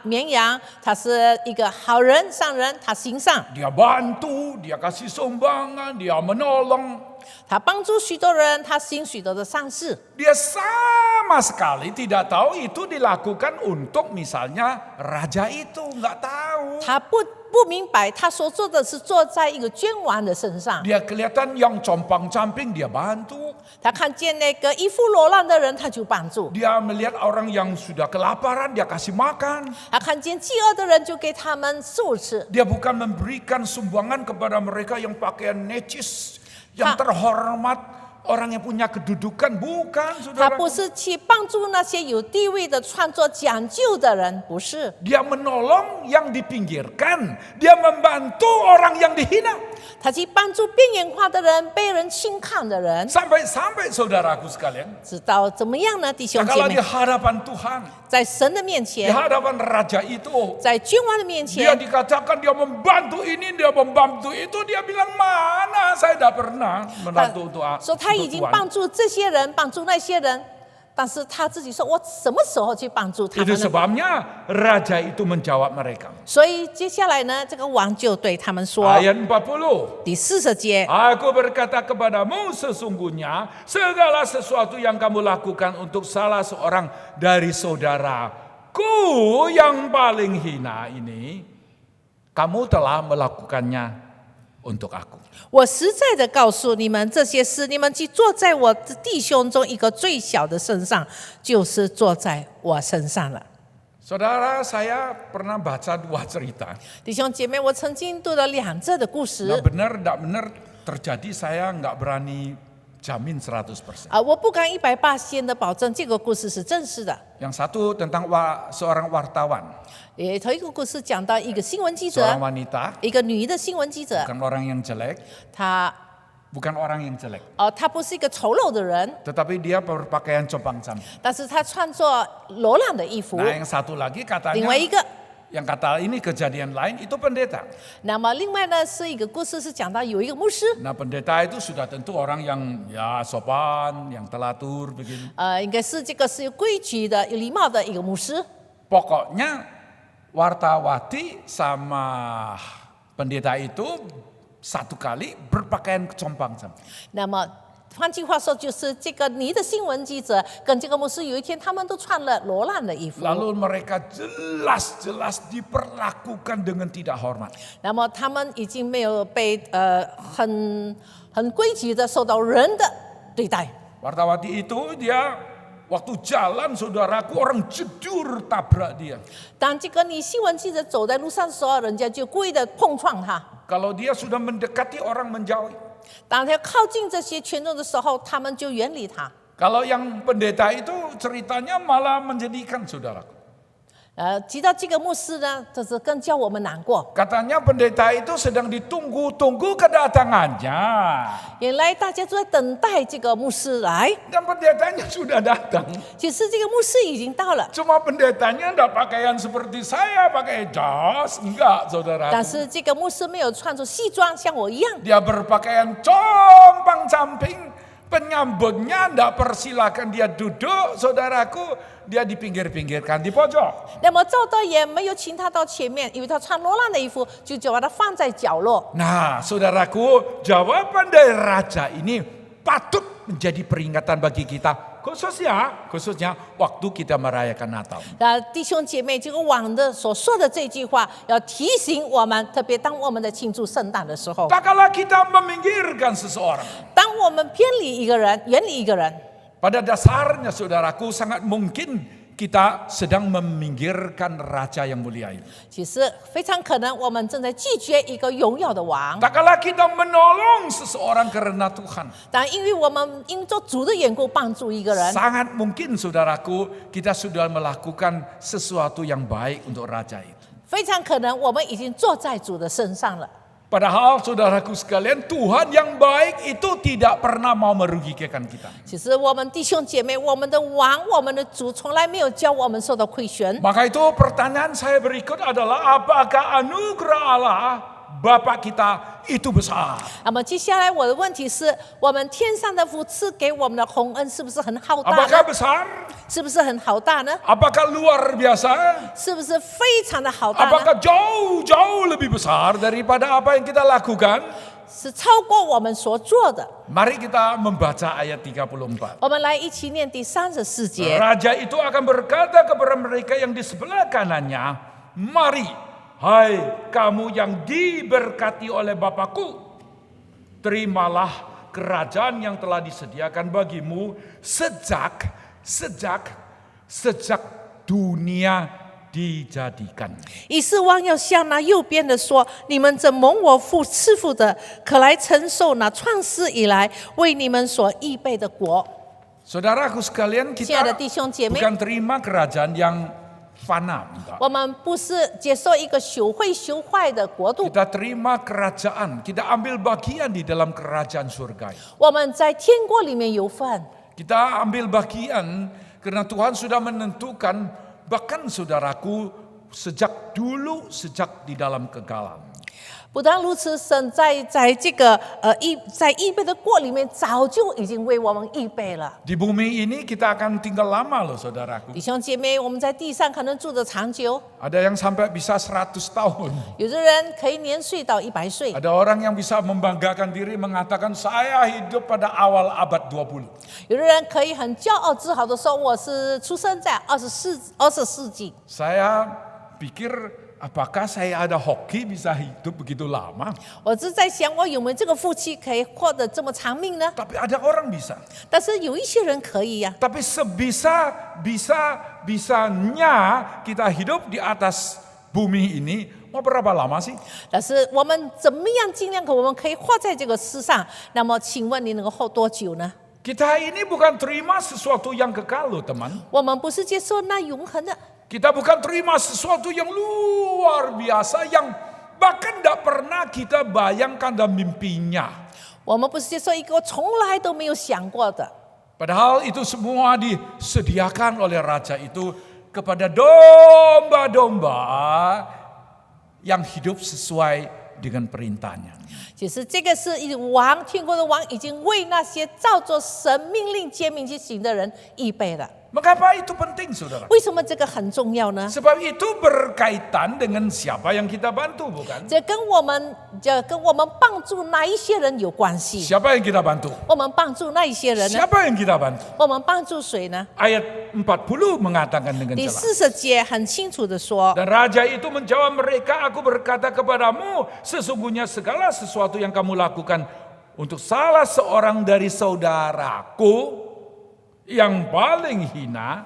绵羊，他是一个好人、善人，他行善， Dia bantu, dia kasih sumbangan, dia menolong. 他帮助许多人，他行许多的善事。 Dia sama sekali tidak tahu itu dilakukan untuk misalnya raja itu, nggak tahu. 他不明白，他所做的是做在一个君王的身上。 Dia kelihatan yang compang-camping dia bantu. 他看见那个衣服裸烂的人，他就帮助； Dia melihat orang yang sudah kelaparan dia kasih makan. 他看见饥饿的人，就给他们食物吃。 Dia bukan memberikan sumbangan kepada mereka yang pakaian necis, yang terhormat, orang yang punya kedudukan, bukan 他 saudara. 不是去帮助那些有地位的、穿着讲究的人，不是。 Dia menolong yang dipinggirkan, dia membantu orang yang dihina. 他去帮助边缘化的人、被人轻看的人， Sampai saudaraku sekalian, 知道怎么样呢？弟兄姐 kalau di 妹， hadapan Tuhan, 在神的面 di 前， hadapan raja itu, 在君王的面 dia 前， dikatakan dia membantu ini, dia membantu itu, dia bilang mana saya tidak pernah membantu Tuhan. 说他已经帮助这些人，帮助那些人，但是他自己说，我什么时候去帮助他 Itu 们呢？ sebabnya raja itu menjawab mereka. 所以接下来呢，这个王就对他们说， Ayat 40. 第40节， Aku berkata kepadamu sesungguhnya segala sesuatu yang kamu lakukan untuk salah seorang dari saudaraku yang paling hina ini, kamu telah melakukannya untuk aku. 我实在的告诉你们，这些事你们既坐在我的弟兄中一个最小的身上，就是坐在我身上了。 Saudara, saya pernah baca 2 cerita. 弟兄姐妹，我曾经读了2则的故事 Nah, benar tidak benar terjadi, saya nggak berani jamin 100%. 我不敢180%的保证这个故事是真实的。 Yang satu tentang seorang wartawan, 也头一个故事讲到一个新闻记者， seorang wanita, 一个女的新闻记者， bukan orang yang jelek, 她 orang yang jelek, 她不是一个丑陋的人， tetapi dia berpakaian compang-camping. 但是她穿着裸烂的衣服。 Nah, yang satu lagi 另 katanya, 外一个， yang kata ini kejadian lain itu pendeta. 那么另外呢是一个故事是讲到有一个牧师， Nah, pendeta itu sudah tentu orang yang ya sopan, yang telatur begini. 应该是这个是有规矩的、有礼貌的一个牧师。 Pokoknya wartawati sama pendeta itu satu kali berpakaian compang-camping. 那么换句话说，就是这个你的新闻记者跟这个牧师有一天他们都穿了裸烂的衣服， Lalu mereka jelas-jelas diperlakukan dengan tidak hormat. 那么他们已经没有被很规矩的受到人的对待。 Wartawati itu dia waktu jalan saudaraku orang jedur tabrak dia. 当这个你新闻记者走在路上的时候，人家就故意的碰撞他。 Kalau dia sudah mendekati orang menjauhi. 当他靠近这些群众的时候，他们就远离他。 Kalau yang pendeta itu ceritanya malah menjadikan saudaraku. 提到这个牧师呢，这是更叫我们难过。 Katanya pendeta itu sedang ditunggu-tunggu kedatangannya. 原来大家都在等待这个牧师来， Dan pendetanya sudah datang. 其实这个牧师已经到了， Cuma pendetanya enggak pakaian seperti saya, pakai jas. Enggak, 但 saudaraku. 是这个牧师没有穿着西装，像我一样。 Dia berpakaian compang-camping. Penyambutnya enggak persilakan dia duduk, saudaraku. Dia dipinggir-pinggirkan di pojok. 那么赵导也没有请他到前面，因为他穿罗兰的衣服，就把他放在角落。 Nah, saudaraku, jawaban dari raja ini patut menjadi peringatan bagi kita. Khususnya waktu kita merayakan Natal. 那弟兄姐妹，这个王的所说的这句话，要提醒我们，特别当我们在庆祝圣诞的时候， Tak kala kita meminggirkan seseorang. 当我们偏离一个人、远离一个人， Pada dasarnya saudaraku sangat mungkin kita sedang meminggirkan raja yang mulia ini. 其实非常可能我们正在拒绝一个荣耀的王。 Tak kala kita menolong seseorang karena Tuhan. 但因为我们因着主的缘故帮助一个人， Sangat mungkin saudaraku kita sudah melakukan sesuatu yang baik untuk raja itu. 非常可能我们已经坐在主的身上了。 Padahal saudaraku sekalian, Tuhan yang baik itu tidak pernah mau merugikan kita. 其实我们弟兄姐妹，我们的王，我们的主，从来没有叫我们受到亏损。 Maka itu pertanyaan saya berikut adalah, apakah anugerah Allah Bapa kita itu besar? 那么接下来我的问题是，我们天上的父赐给我们的洪恩是不是很浩大 Apakah 呢？ besar? 是不是很浩大呢？ Apakah luar biasa? 是不是非常的浩大呢？ Apakah jauh lebih besar daripada apa yang kita lakukan? 是超过我们所做的。 Mari kita membaca ayat 34. 我们来一起念第34节。 Raja itu akan berkata kepada mereka yang di sebelah kanannya, mari, hai kamu yang diberkati oleh Bapakku, terimalah kerajaan yang telah disediakan bagimu sejak dunia dijadikan. 以斯王要向那右边的说：“你们这蒙我父赐福的，可来承受那创世以来为你们所预备的国。” Saudaraku sekalian, 亲爱的 kita 弟兄姐妹， bukan terima kerajaan yang fana, enggak. 我们不是接受一个朽会朽坏的国度， Kita terima kerajaan, kita ambil bagian di dalam kerajaan surga. 我们在天国里面有份。 Kita ambil bagian karena Tuhan sudah menentukan, bahkan saudaraku sejak di dalam kegelapan. 不但如此，神在这个在预备的国里面，早就已经为我们预备了。 Di bumi ini kita akan tinggal lama loh saudaraku. 弟兄姐妹，我们在地上可能住得长久， Ada yang sampai bisa 100 tahun. 有的人可以年岁到100岁， Ada orang yang bisa membanggakan diri mengatakan saya hidup pada awal abad 20. 有的人可以很骄傲自豪的说：“我是出生在20世纪。” Saya pikir apakah saya ada hoki bisa hidup begitu lama? 我只在想，我有没有这个福气可以活得这么长命呢？ Tapi ada orang bisa. 但是有一些人可以呀、 Tapi bisanya kita hidup di atas bumi ini mau berapa lama sih? 但是我们怎么样尽量我们可以活在这个世上？那么，请问你能够活多久呢？ Kita ini bukan terima sesuatu yang kekal loh teman. 我们不是接受那永恒的， Kita bukan terima sesuatu yang luar biasa yang bahkan tidak pernah kita bayangkan dan mimpinya. 我们不是接受一个我从来都没有想过的。 Padahal itu semua disediakan oleh raja itu kepada domba-domba yang hidup sesuai dengan perintahnya. 其实这个是王，天国的王已经为那些照着神命令诫命去行的人预备了。 Mengapa itu penting saudara? 为什么这个很重要呢？ Sebab itu berkaitan dengan siapa yang kita bantu bukan? 这跟我们帮助哪一些人有关系？ Siapa yang kita bantu? 我们帮助那一些人呢？ Siapa yang kita bantu? 我们帮助谁呢？ Ayat 40 mengatakan dengan 第 jelas. 40节很清楚的说， Dan raja itu menjawab mereka, aku berkata kepadamu, sesungguhnya segala sesuatu yang kamu lakukan untuk salah seorang dari saudaraku, yang paling hina,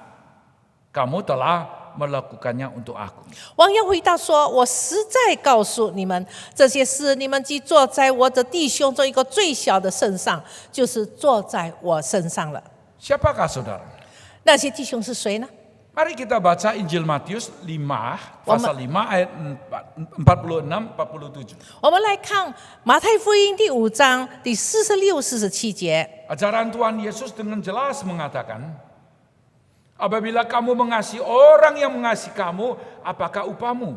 kamu telah melakukannya untuk aku. 王又回答说：“我实在告诉你们，这些事你们既坐在我的弟兄中一个最小的身上，就是坐在我身上了。 Siapakah saudara? 那些弟兄是谁呢？ Mari kita baca Injil Matius 5, pasal 5 ayat 46-47. 我们来看马太福音第5章第46、47节。 Ajaran Tuhan Yesus dengan jelas mengatakan, apabila kamu mengasihi orang yang mengasihi kamu, apakah upahmu?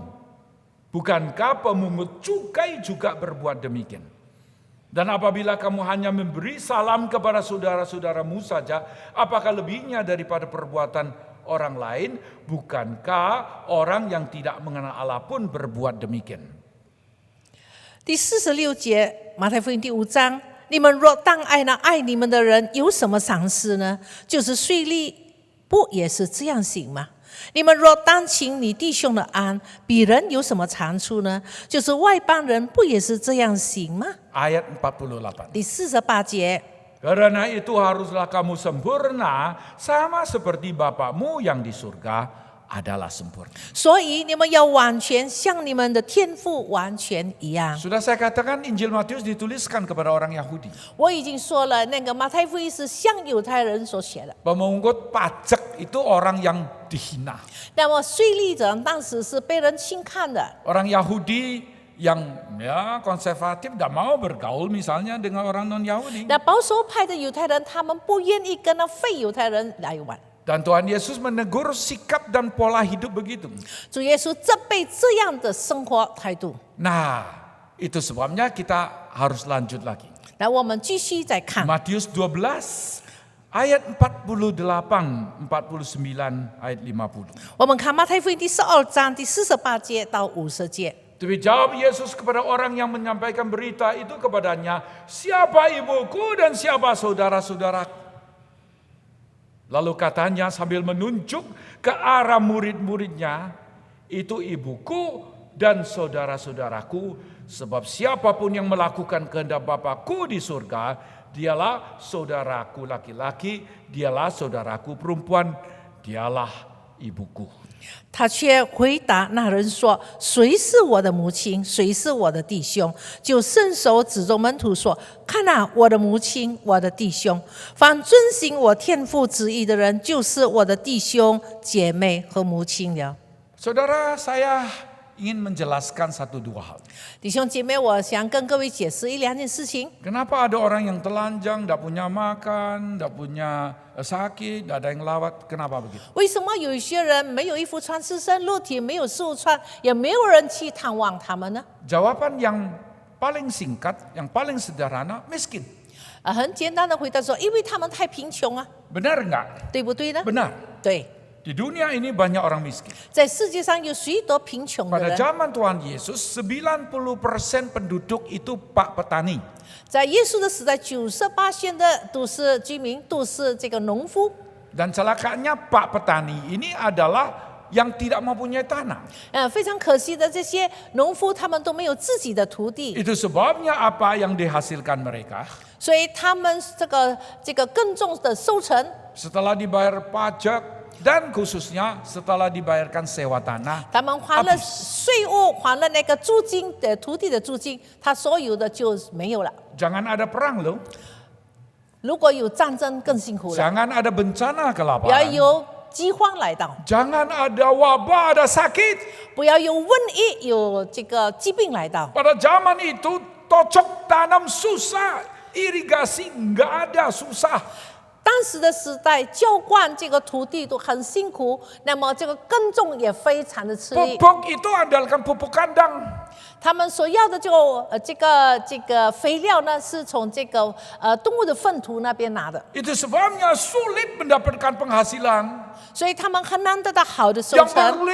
Bukankah pemungut cukai juga berbuat demikian? Dan apabila kamu hanya memberi salam kepada saudara-saudaramu saja, apakah lebihnya daripada perbuatan orang lain? Bukankah orang yang tidak mengenal Allah pun berbuat demikian? 第46节，马太福音第5章，你们若当爱那爱你们的人，有什么赏赐呢？就是税吏不也是这样行吗？你们若当请你弟兄的安，比人有什么长处呢？就是外邦人不也是这样行吗？ Ayat 48. 第48节。 Karena itu haruslah kamu sempurna sama seperti Bapamu yang di surga adalah sempurna. 所以你们要完全像你们的天父完全一样。 Sudah saya katakan Injil Matius dituliskan kepada orang Yahudi. 我已经说了，那个马太福音是向犹太人所写的。 Pemungut pajak itu orang yang dihina. 那么税吏者当时是被人轻看的。 Orang Yahudi yang konservatif tidak mau bergaul misalnya dengan orang non-Yahudi. 那保守派的犹太人，他们不愿意跟那非犹太人来往。 Dan Tuhan Yesus menegur sikap dan pola hidup begitu. 主耶稣责备这样的生活态度。 Nah, itu sebabnya kita harus lanjut lagi. 那我们继续再看 Matius 12 ayat 48, 49 ayat 50. 我们看马太福音第12章第48节到50节。 Tapi jawab Yesus kepada orang yang menyampaikan berita itu kepadanya, siapa ibuku dan siapa saudara-saudaraku? Lalu katanya sambil menunjuk ke arah murid-muridnya, itu ibuku dan saudara-saudaraku, sebab siapapun yang melakukan kehendak Bapakku di surga, dialah saudaraku laki-laki, dialah saudaraku perempuan, dialah ibuku. 他却回答那人说：“谁是我的母亲？谁是我的弟兄？”就伸手指着门徒说：“看啊，我的母亲，我的弟兄！凡遵行我天父旨意的人，就是我的弟兄、姐妹和母亲了。” Saudara, saya ingin menjelaskan satu dua hal. 弟兄姐妹，我想跟各位解释1、2件事情。 Kenapa ada orang yang telanjang, tidak punya makan, tidak punya sakit, tidak ada yang lawat? Kenapa begitu? 为什么有一些人没有衣服穿，赤身裸体，没有食物穿，也没有人去探望他们呢？ Jawaban yang paling singkat, yang paling sederhana, miskin. 很简单的回答说：“因为他们太贫穷啊， Benar enggak? 对不对呢？” Benar. 对， Di dunia ini banyak orang miskin. 在世界上有许多贫穷的 Pada 人。 zaman Tuhan Yesus, 90% penduduk itu pak petani. 在耶稣的时代，98%的都市居民都是这个农夫。 Dan celakanya pak petani ini adalah yang tidak mempunyai tanah. 非常可惜的，这些农夫他们都没有自己的土地， Itu sebabnya apa yang dihasilkan mereka 所以他们这个耕种的收成， setelah dibayar pajak dan khususnya setelah dibayarkan sewa tanah, 他们还了税务，还了那个租金的土地的租金，他所有的就没有了。 jangan ada perang loh, 如果有战争更辛苦了， jangan ada bencana 不要 kelaparan, 有饥荒来到， jangan ada wabah, ada sakit. 不要有瘟疫，有这个疾病来到。 Pada zaman itu cocok tanam susah, irigasi nggak ada susah. 当时的时代，浇灌这个土地都很辛苦，那么这个耕种也非常的吃力。 Pupuk itu andalkan pupuk kandang. 他们所要的这个肥料呢，是从这个动物的粪土那边拿的， Itu sebabnya sulit mendapatkan penghasilan. 所以他们很难得到好的收 Yang 成。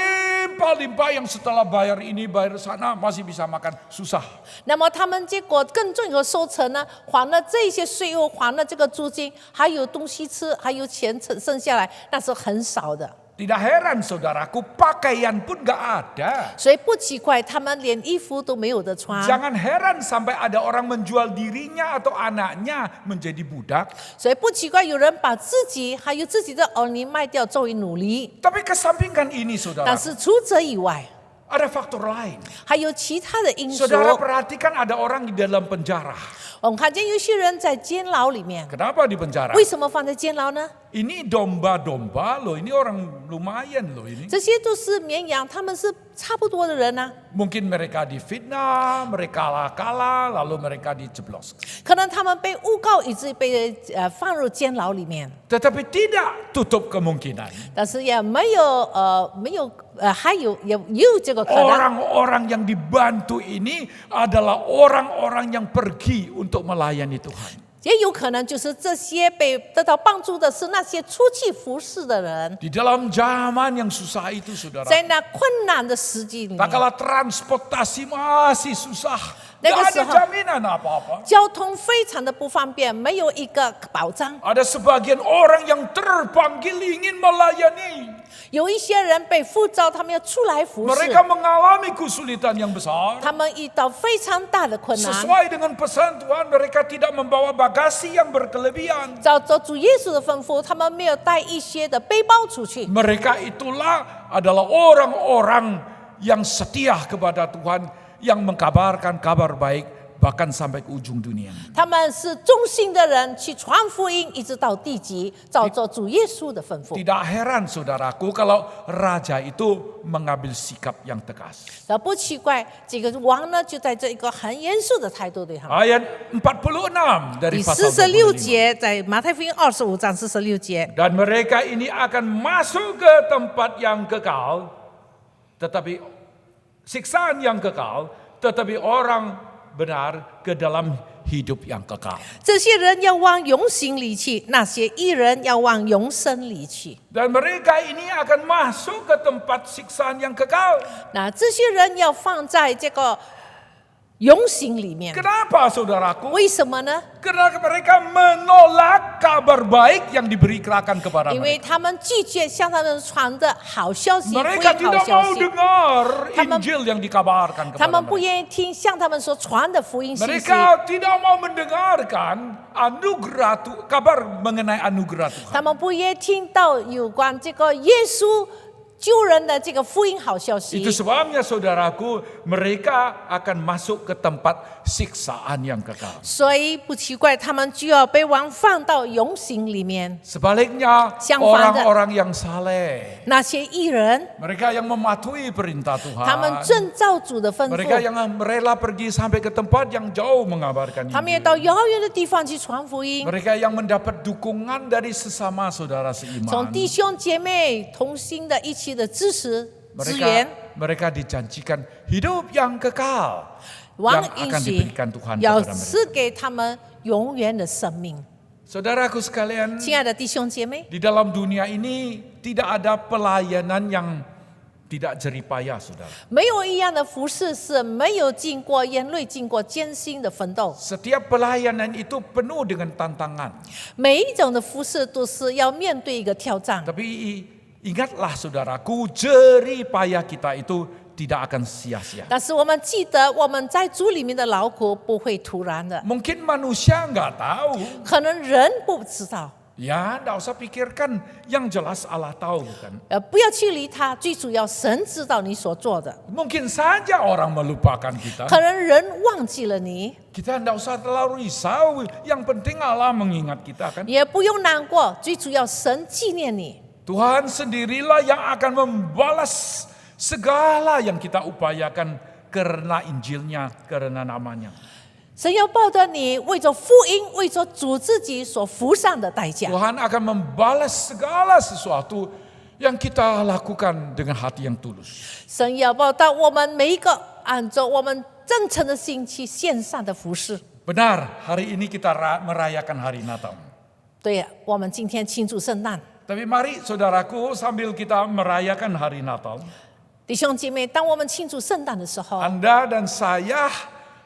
berlimpah-limpah yang setelah bayar ini bayar sana masih bisa makan susah. 那么他们结果耕种以后收成呢，还了这些税务，还了这个租金，还有东西吃，还有钱剩下来，那是很少的。Tidak heran saudaraku, pakaian pun gak ada. 所以不奇怪，他们连衣服都没有得穿。 Jangan heran sampai ada orang menjual dirinya atau anaknya menjadi budak. 所以不奇怪，有人把自己还有自己的儿女卖掉作为奴隶。 Tapi kesampingkan ini 但 saudara, 是除此以外， ada faktor lain. 还有其他的因素。 Saudara perhatikan ada orang di dalam penjara. 我们看见有些人在监牢里面， Kenapa di penjara? 为什么放在监牢呢？ Ini domba-domba loh, ini orang lumayan loh ini. 这些都是绵羊，他们是差不多的人啊。 Mungkin mereka difitnah, mereka kalah, lalu mereka dijeblos. 可能他们被诬告，以致被放入监牢里面， Tetapi tidak tutup kemungkinan. 但是也没有还有这个可能。 Orang-orang yang dibantu ini adalah orang-orang yang pergi untuk melayani Tuhan. 也有可能就是这些被得到帮助的是那些出去服侍的人， Di dalam zaman yang susah itu saudara. 在那困难的时期里 Tak 面， kala transportasi masih susah. Nego Tidak ada sahab. jaminan apa-apa. 交通非常的不方便，没有一个保障。 Ada sebagian orang yang terpanggil ingin melayani. 有一些人被呼召，他们要出来服侍， Mereka mengalami kesulitan yang besar. 他们遇到非常大的困难。 Sesuai dengan pesan Tuhan, mereka tidak membawa bagasi yang berkelebihan. 照着主耶稣的吩咐，他们没有带一些的背包出去。 Mereka itulah adalah orang-orang yang setia kepada Tuhan, yang mengkabarkan kabar baik bahkan sampai ke ujung dunia. 他们是忠心的人，去传福音，一直到地极，照着主耶稣的吩咐。 Tidak heran saudaraku kalau raja itu mengambil sikap yang tegas. 不奇怪，这个王呢，就在这一个很严肃的态度对他们。 Ayat 46 dari 第 pasal 46 25. 节，在马太福音25章46节， Dan mereka ini akan masuk ke tempat yang kekal, tetapi siksaan yang kekal, tetapi orang benar ke dalam hidup yang kekal. 这些人要往永刑里去，那些义人要往永生里去。 Dan mereka ini akan masuk ke tempat siksaan yang kekal. 那这些人要放在这个永刑里面， Kenapa saudaraku? 为什么呢？ Karena mereka menolak kabar baik yang diberikan kepada 因为 mereka. 他们拒绝向他们传的好消息，福音 Mereka 好 tidak 消 mau 息。 dengar Taman- Injil yang dikabarkan 他 kepada 们不 mereka. 愿意听向他们所传的福音信息， Mereka tidak mau mendengarkan kabar mengenai anugerah 他 Tuhan. 们不愿意听到有关这个耶稣救人的这个福音好消息 Itu。sebabnya saudaraku, mereka akan masuk ke tempat siksaan yang kekal. 所以不奇怪，他们就要被王放到永刑里面。 Sebaliknya, 相反的。 orang-orang yang saleh, 那些义人， mereka yang mematuhi perintah 他们 Tuhan, 遵照主的吩 mereka 咐， yang rela pergi sampai ke tempat yang jauh mengabarkan 他们也 Injil. 到遥远的地方去传福音， Mereka yang mendapat dukungan dari sesama saudara 从 seiman. 弟兄姐妹同心的一起的支持支援。 Mereka dijanjikan hidup yang kekal 王 yang 应 akan 许 diberikan Tuhan 要 kepada mereka. 赐给他们永远的生命。 Saudaraku sekalian, 亲爱的弟兄姐妹， di dalam dunia ini tidak ada pelayanan yang tidak jeripaya, saudara. 没有一样的服侍是没有经过眼泪、经过艰辛的奋斗。 Setiap pelayanan itu penuh dengan tantangan. 每一种的服侍都是要面对一个挑战。 Tapi ingatlah saudaraku, jeripaya kita itu tidak akan sia-sia. 但是我们记得，我们在主里面的劳苦不会突然的， Mungkin manusia nggak tahu. 可能人不知道。 Ya, nggak usah pikirkan. Yang jelas Allah tahu, bukan? 不要去理他，最主要神知道你所做的。 Mungkin saja orang melupakan kita. 可能人忘记了你， Kita nggak usah terlalu risau. Yang penting Allah mengingat kita, kan? 也不用难过，最主要神纪念你。 Tuhan sendirilah yang akan membalas segala yang kita upayakan karena Injilnya, karena namanya. 神要报答你为着福音、为着主自己所付上的代价。 Tuhan akan membalas segala sesuatu yang kita lakukan dengan hati yang tulus. 神要报答我们每一个按照我们真诚的心去献上的服侍。 Benar, hari ini kita merayakan hari Natal. 对呀，我们今天庆祝圣诞。 Tapi mari saudaraku, sambil kita merayakan hari Natal, 弟兄姐妹，当我们庆祝圣诞的时候， Anda dan saya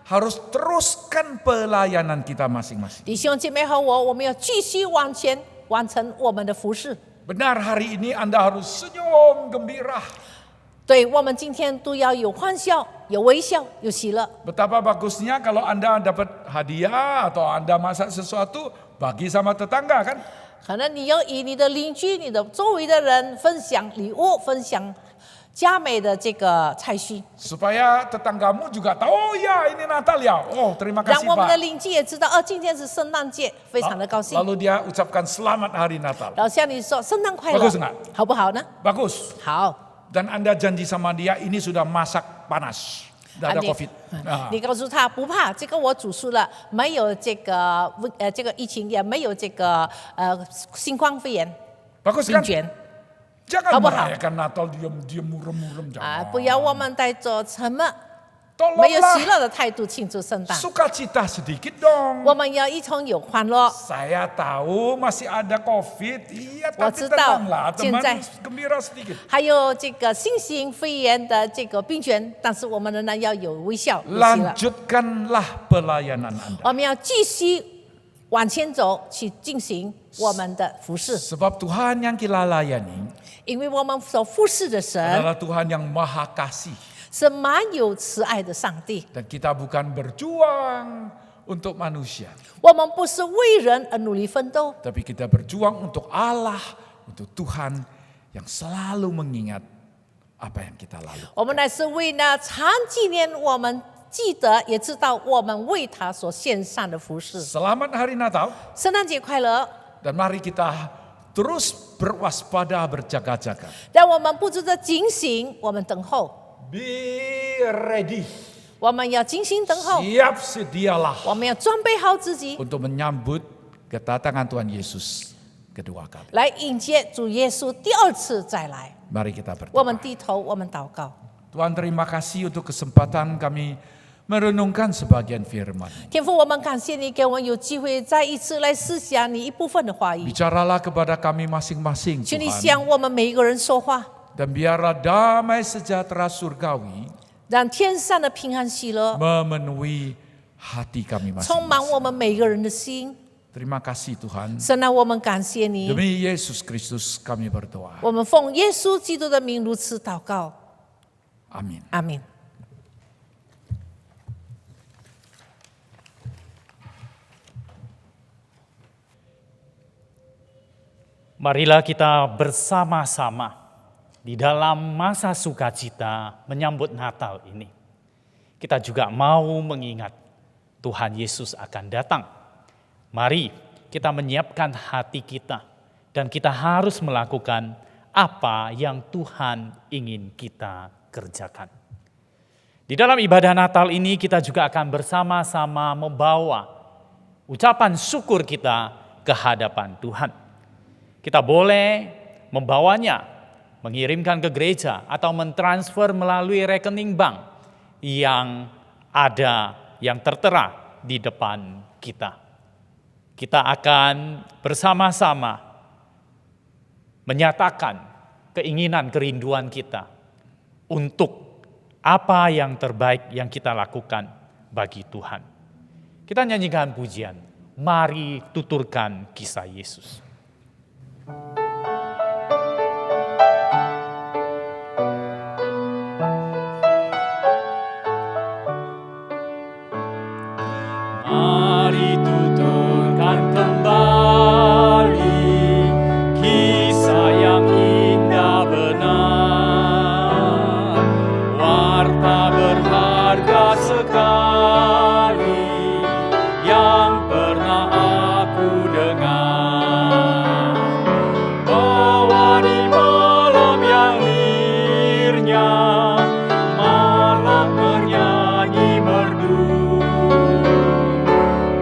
harus teruskan pelayanan kita masing-masing. 弟兄姐妹和我们要继续往前完成我们的服侍。Benar, hari ini Anda harus senyum gembira. 对，我们今天都要有欢笑、有微笑、有喜乐。 Betapa bagusnya kalau Anda dapat hadiah atau Anda masak sesuatu, bagi sama tetangga kan? 可能你要与你的邻居、你的周围的人分享礼物，分享佳美的这个菜系， Supaya tetanggamu juga tahu, oh ya ini Natal ya. Oh terima 让 kasih 我们的 Pak. 邻居也知道，今天是圣诞节，非常的高兴。 Lalu dia ucapkan selamat hari Natal. 然后向你说圣诞快乐 Bagus nggak?，好不好呢？ Bagus. 好。 Dan Anda janji sama dia ini sudah masak panas. Tidak ada 你 COVID. Nah, 你告诉他不怕，这个我煮熟了，没有这个这个疫情，也没有这个新冠肺炎 bagus 病 kan? 菌 Jangan Apa-apa? merayakan Natal diam-diam murem-murem. 啊！ Jangan. 不要我们带着沉闷、没有喜 Tolonglah 乐的态度庆祝圣诞， sukacita sedikit dong. 我们要一同有欢乐。 Saya tahu masih ada COVID. Iya, tapi 我知道， tenanglah 现 teman, 在 gembira sedikit. 还有这个新型肺炎的这个病菌，但是我们仍然要有微笑、有喜乐。 Lanjutkanlah pelayanan Anda. 我们要继续往前走，去进行我们的服侍， Sebab Tuhan yang kita layani 因为我们所服侍的神 adalah Tuhan yang maha kasih. 是蛮有慈爱的上帝。 Dan kita bukan berjuang untuk manusia. 我们不是为人而努力奋斗， Tapi kita berjuang untuk Allah, untuk Tuhan yang selalu mengingat apa yang kita lalu. 我们乃是为了常纪念我们记得，也知道我们为他所献上的服饰。 Selamat hari Natal 圣诞节快乐！ dan mari kita terus berwaspada, berjaga-jaga. 让我们不住的警醒，我们等候， Be ready. 我们要精心等候， Siap sedialah 我们要装备好自己， untuk menyambut kedatangan Tuhan Yesus kedua kali. 来迎接主耶稣第二次再来。 Mari kita 我们 berdoa. 低头，我们祷告。 Tuhan terima kasih untuk kesempatan kami merenungkan sebagian firman. 天父，我们感谢你给我们有机会再一次来思想你一部分的话语， Bicaralah kepada kami masing-masing 请你 Tuhan. 向我们每一个人说话， Dan biarlah damai sejahtera surgawi 让天上的平安喜乐 memenuhi hati kami 充满 masing-masing. 我们每一个人的心。 Terima kasih Tuhan. 神啊，我们感谢你， Demi Yesus Kristus kami berdoa. 我们奉耶稣基督的名如此祷告， Amin. 阿门。 Marilah kita bersama-sama di dalam masa sukacita menyambut Natal ini. Kita juga mau mengingat Tuhan Yesus akan datang. Mari kita menyiapkan hati kita dan kita harus melakukan apa yang Tuhan ingin kita kerjakan. Di dalam ibadah Natal ini kita juga akan bersama-sama membawa ucapan syukur kita ke hadapan Tuhan. Kita boleh membawanya, mengirimkan ke gereja atau mentransfer melalui rekening bank yang ada, yang tertera di depan kita. Kita akan bersama-sama menyatakan keinginan, kerinduan kita untuk apa yang terbaik yang kita lakukan bagi Tuhan. Kita nyanyikan pujian, mari tuturkan kisah Yesus. Mari tuturkan kembali kisah yang indah benar, warta berharga sekali yang pernah aku dengar, bahwa di malam yang lirnya malam bernyanyi merdu.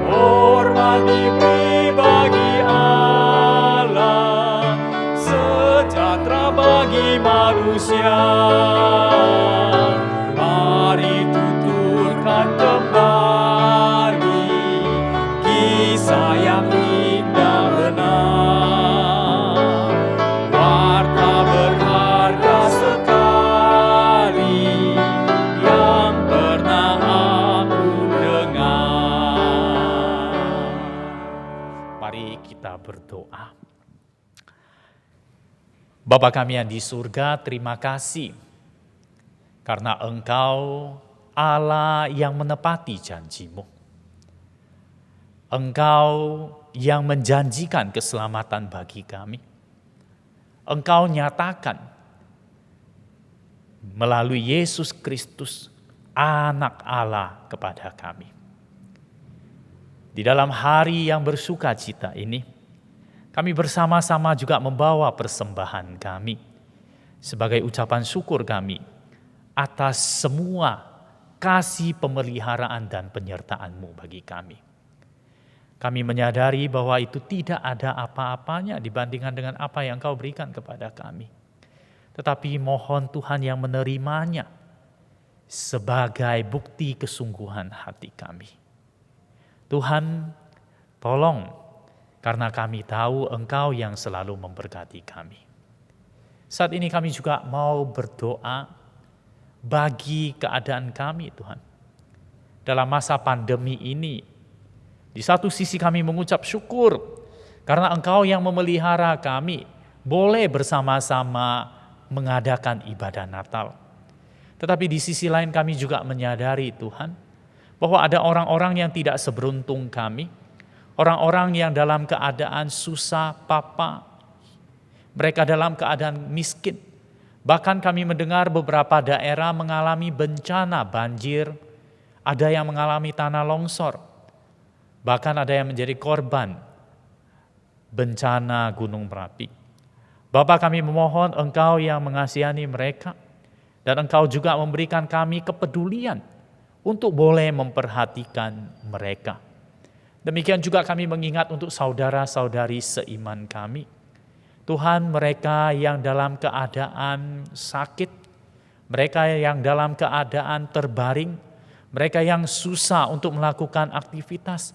Hormat diberi bagi Allah, sejahtera bagi manusia. Mari tuturkan kembali kisah yang indah benar, warta berharga sekali yang pernah aku dengar. Mari kita berdoa. Bapa kami yang di surga, terima kasih karena Engkau Allah yang menepati janji-Mu. Engkau yang menjanjikan keselamatan bagi kami. Engkau nyatakan melalui Yesus Kristus, Anak Allah kepada kami. Di dalam hari yang bersuka cita ini, kami bersama-sama juga membawa persembahan kami sebagai ucapan syukur kami atas semua kasih pemeliharaan dan penyertaan-Mu bagi kami. Kami menyadari bahwa itu tidak ada apa-apanya dibandingkan dengan apa yang Kau berikan kepada kami. Tetapi mohon Tuhan yang menerimanya sebagai bukti kesungguhan hati kami. Tuhan, tolong, karena kami tahu Engkau yang selalu memberkati kami. Saat ini kami juga mau berdoa bagi keadaan kami, Tuhan. Dalam masa pandemi ini, di satu sisi kami mengucap syukur karena Engkau yang memelihara kami boleh bersama-sama mengadakan ibadah Natal. Tetapi di sisi lain kami juga menyadari, Tuhan, bahwa ada orang-orang yang tidak seberuntung kami, orang-orang yang dalam keadaan susah papa, mereka dalam keadaan miskin. Bahkan kami mendengar beberapa daerah mengalami bencana banjir, ada yang mengalami tanah longsor, bahkan ada yang menjadi korban bencana gunung Merapi. Bapa, kami memohon Engkau yang mengasihani mereka, dan Engkau juga memberikan kami kepedulian untuk boleh memperhatikan mereka. Demikian juga kami mengingat untuk saudara-saudari seiman kami. Tuhan, mereka yang dalam keadaan sakit, mereka yang dalam keadaan terbaring, mereka yang susah untuk melakukan aktivitas,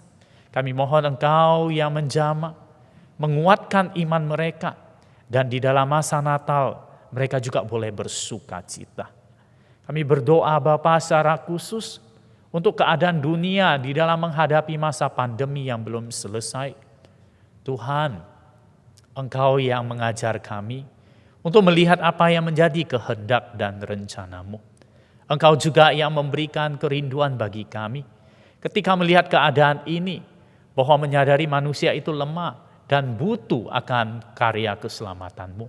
kami mohon Engkau yang menjamah, menguatkan iman mereka, dan di dalam masa Natal mereka juga boleh bersuka cita. Kami berdoa Bapa secara khusus untuk keadaan dunia di dalam menghadapi masa pandemi yang belum selesai. Tuhan, Engkau yang mengajar kami untuk melihat apa yang menjadi kehendak dan rencana-Mu. Engkau juga yang memberikan kerinduan bagi kami ketika melihat keadaan ini, bahwa menyadari manusia itu lemah dan butuh akan karya keselamatan-Mu.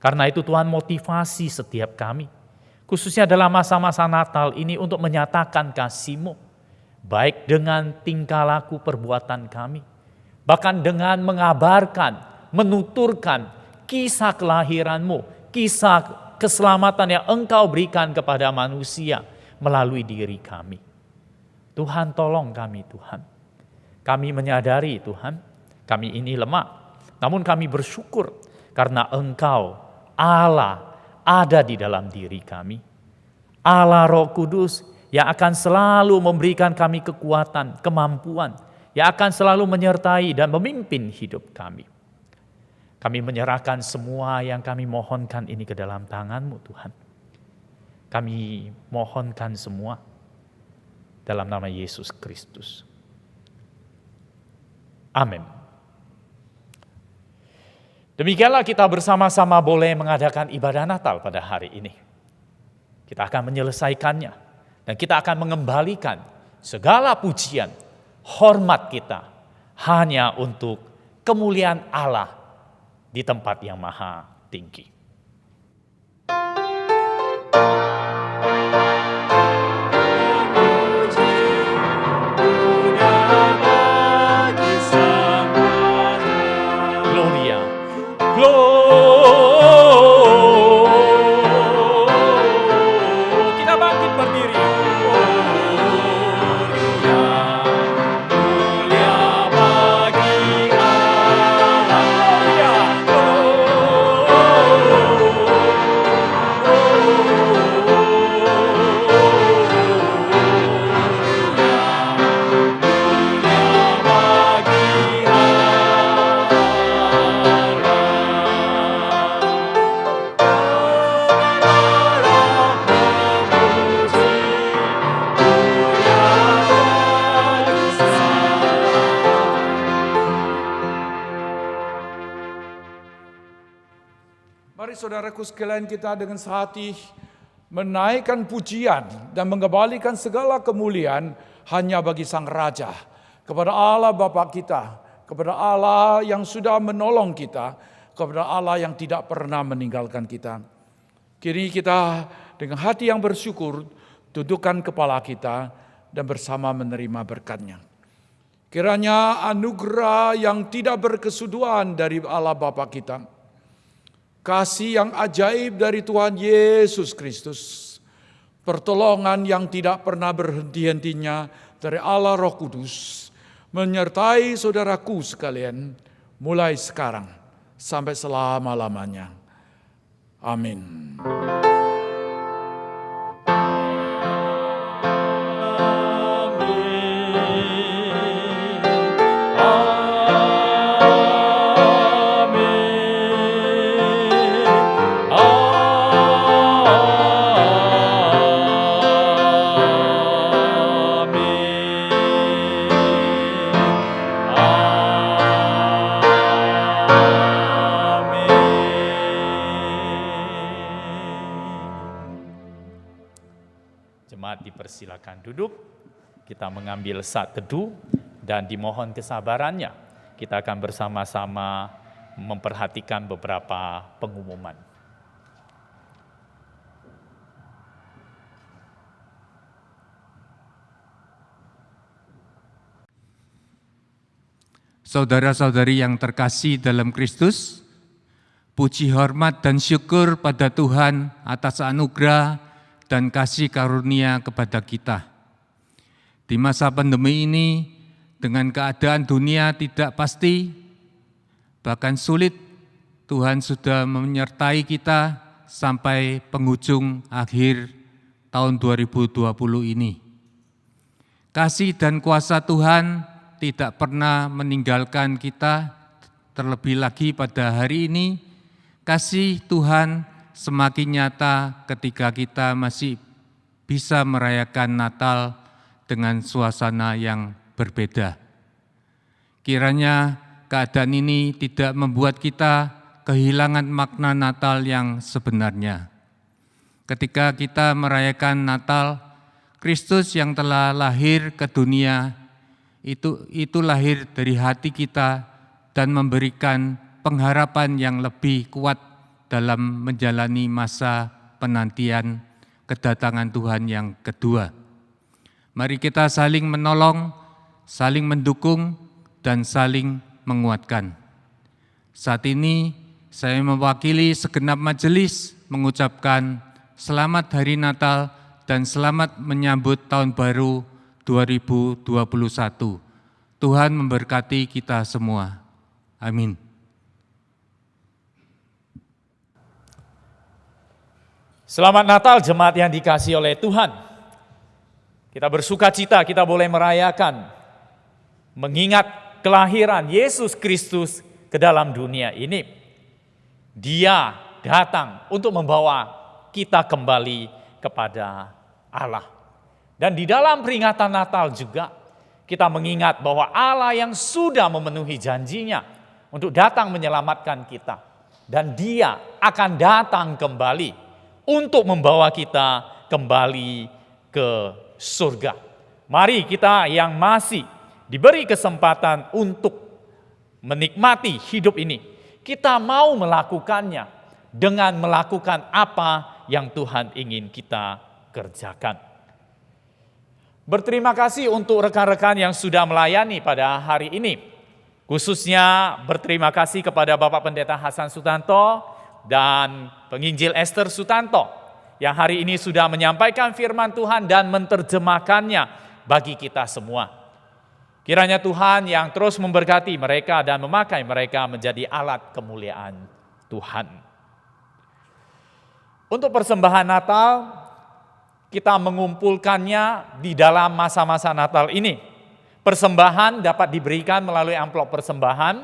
Karena itu Tuhan, motivasi setiap kami, khususnya dalam masa-masa Natal ini, untuk menyatakan kasih-Mu, baik dengan tingkah laku perbuatan kami, bahkan dengan mengabarkan, menuturkan kisah kelahiran-Mu, kisah keselamatan yang Engkau berikan kepada manusia melalui diri kami. Tuhan, tolong kami, Tuhan. Kami menyadari, Tuhan, kami ini lemah, namun kami bersyukur karena Engkau, Allah, ada di dalam diri kami. Allah Roh Kudus yang akan selalu memberikan kami kekuatan, kemampuan, yang akan selalu menyertai dan memimpin hidup kami. Kami menyerahkan semua yang kami mohonkan ini ke dalam tangan-Mu, Tuhan. Kami mohonkan semua dalam nama Yesus Kristus. Amin. Demikianlah kita bersama-sama boleh mengadakan ibadah Natal pada hari ini. Kita akan menyelesaikannya dan kita akan mengembalikan segala pujian, hormat kita hanya untuk kemuliaan Allah di tempat yang maha tinggi. Gloria, kita bangkit berdiri. Gloria, mulia bagi Allah. saudaraku sekalian, kita dengan sehati menaikkan pujian dan mengembalikan segala kemuliaan hanya bagi Sang Raja, kepada Allah Bapa kita, kepada Allah yang sudah menolong kita, kepada Allah yang tidak pernah meninggalkan kita. Kini kita dengan hati yang bersyukur, tundukkan kepala kita dan bersama menerima berkat-Nya. Kiranya anugerah yang tidak berkesudahan dari Allah Bapa kita, kasih yang ajaib dari Tuhan Yesus Kristus, pertolongan yang tidak pernah berhenti-hentinya dari Allah Roh Kudus, menyertai saudaraku sekalian, mulai sekarang sampai selama-lamanya. Amin. Silakan duduk, kita mengambil saat teduh dan dimohon kesabarannya. Kita akan bersama-sama memperhatikan beberapa pengumuman. Saudara-saudari yang terkasih dalam Kristus, puji hormat dan syukur pada Tuhan atas anugerah dan kasih karunia kepada kita. Di masa pandemi ini, dengan keadaan dunia tidak pasti, bahkan sulit, Tuhan sudah menyertai kita sampai penghujung akhir tahun 2020 ini. Kasih dan kuasa Tuhan tidak pernah meninggalkan kita, terlebih lagi pada hari ini, kasih Tuhan semakin nyata ketika kita masih bisa merayakan Natal dengan suasana yang berbeda. Kiranya keadaan ini tidak membuat kita kehilangan makna Natal yang sebenarnya. Ketika kita merayakan Natal, Kristus yang telah lahir ke dunia, itu lahir dari hati kita dan memberikan pengharapan yang lebih kuat dalam menjalani masa penantian kedatangan Tuhan yang kedua. Mari kita saling menolong, saling mendukung, dan saling menguatkan. Saat ini saya mewakili segenap majelis mengucapkan selamat Hari Natal dan selamat menyambut Tahun Baru 2021. Tuhan memberkati kita semua. Amin. Selamat Natal jemaat yang dikasihi oleh Tuhan. Kita bersuka cita, kita boleh merayakan, mengingat kelahiran Yesus Kristus ke dalam dunia ini. Dia datang untuk membawa kita kembali kepada Allah. Dan di dalam peringatan Natal juga, kita mengingat bahwa Allah yang sudah memenuhi janjinya untuk datang menyelamatkan kita. Dan Dia akan datang kembali untuk membawa kita kembali ke surga. Mari kita yang masih diberi kesempatan untuk menikmati hidup ini, kita mau melakukannya dengan melakukan apa yang Tuhan ingin kita kerjakan. Berterima kasih untuk rekan-rekan yang sudah melayani pada hari ini. Khususnya berterima kasih kepada Bapak Pendeta Hasan Sutanto dan Penginjil Esther Sutanto yang hari ini sudah menyampaikan firman Tuhan dan menerjemahkannya bagi kita semua. Kiranya Tuhan yang terus memberkati mereka dan memakai mereka menjadi alat kemuliaan Tuhan. Untuk persembahan Natal, kita mengumpulkannya di dalam masa-masa Natal ini. Persembahan dapat diberikan melalui amplop persembahan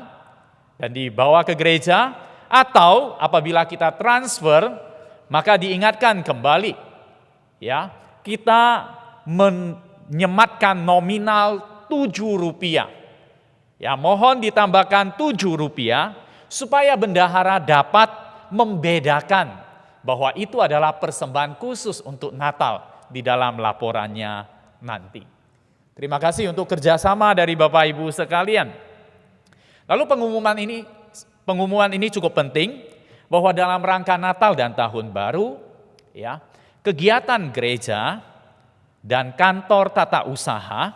dan dibawa ke gereja, atau apabila kita transfer, maka diingatkan kembali, ya, kita menyematkan nominal Rp7. Ya, mohon ditambahkan Rp7 supaya bendahara dapat membedakan bahwa itu adalah persembahan khusus untuk Natal di dalam laporannya nanti. Terima kasih untuk kerjasama dari Bapak Ibu sekalian. Lalu pengumuman ini cukup penting bahwa dalam rangka Natal dan Tahun Baru, ya, kegiatan gereja dan kantor tata usaha,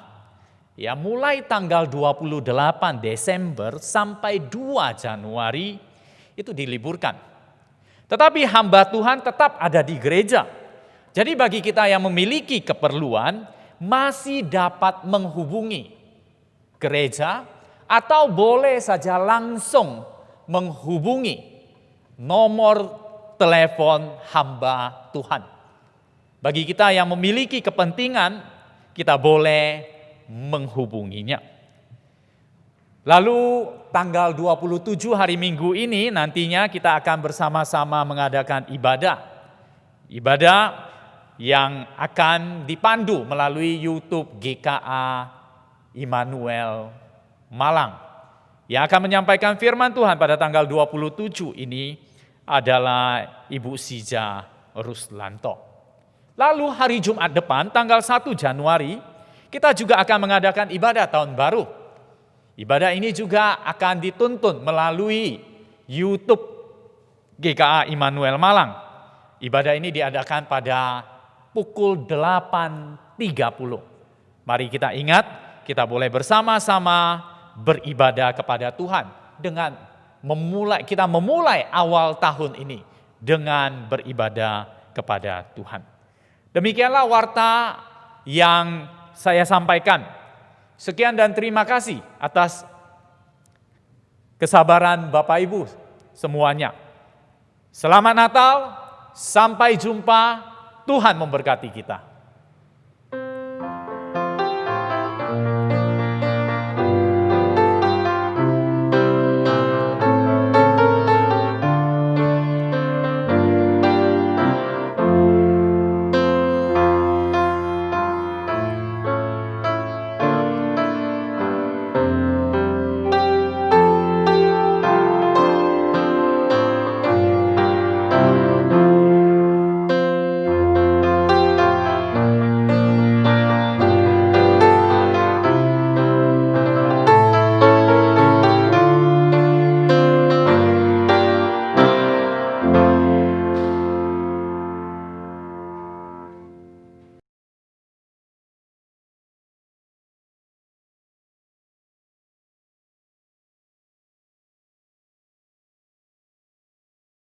ya, mulai tanggal 28 Desember sampai 2 Januari itu diliburkan. Tetapi hamba Tuhan tetap ada di gereja. Jadi bagi kita yang memiliki keperluan masih dapat menghubungi gereja atau boleh saja langsung menghubungi nomor telepon hamba Tuhan. Bagi kita yang memiliki kepentingan, kita boleh menghubunginya. Lalu tanggal 27 hari Minggu ini nantinya kita akan bersama-sama mengadakan ibadah. Ibadah yang akan dipandu melalui YouTube GKA Immanuel Malang. Yang akan menyampaikan firman Tuhan pada tanggal 27 ini adalah Ibu Sija Ruslanto. Lalu hari Jumat depan tanggal 1 Januari kita juga akan mengadakan ibadah tahun baru. Ibadah ini juga akan dituntun melalui YouTube GKA Immanuel Malang. Ibadah ini diadakan pada pukul 8.30. Mari kita ingat, kita boleh bersama-sama beribadah kepada Tuhan dengan kita memulai awal tahun ini dengan beribadah kepada Tuhan. Demikianlah warta yang saya sampaikan. Sekian dan terima kasih atas kesabaran Bapak Ibu semuanya. Selamat Natal, sampai jumpa, Tuhan memberkati kita.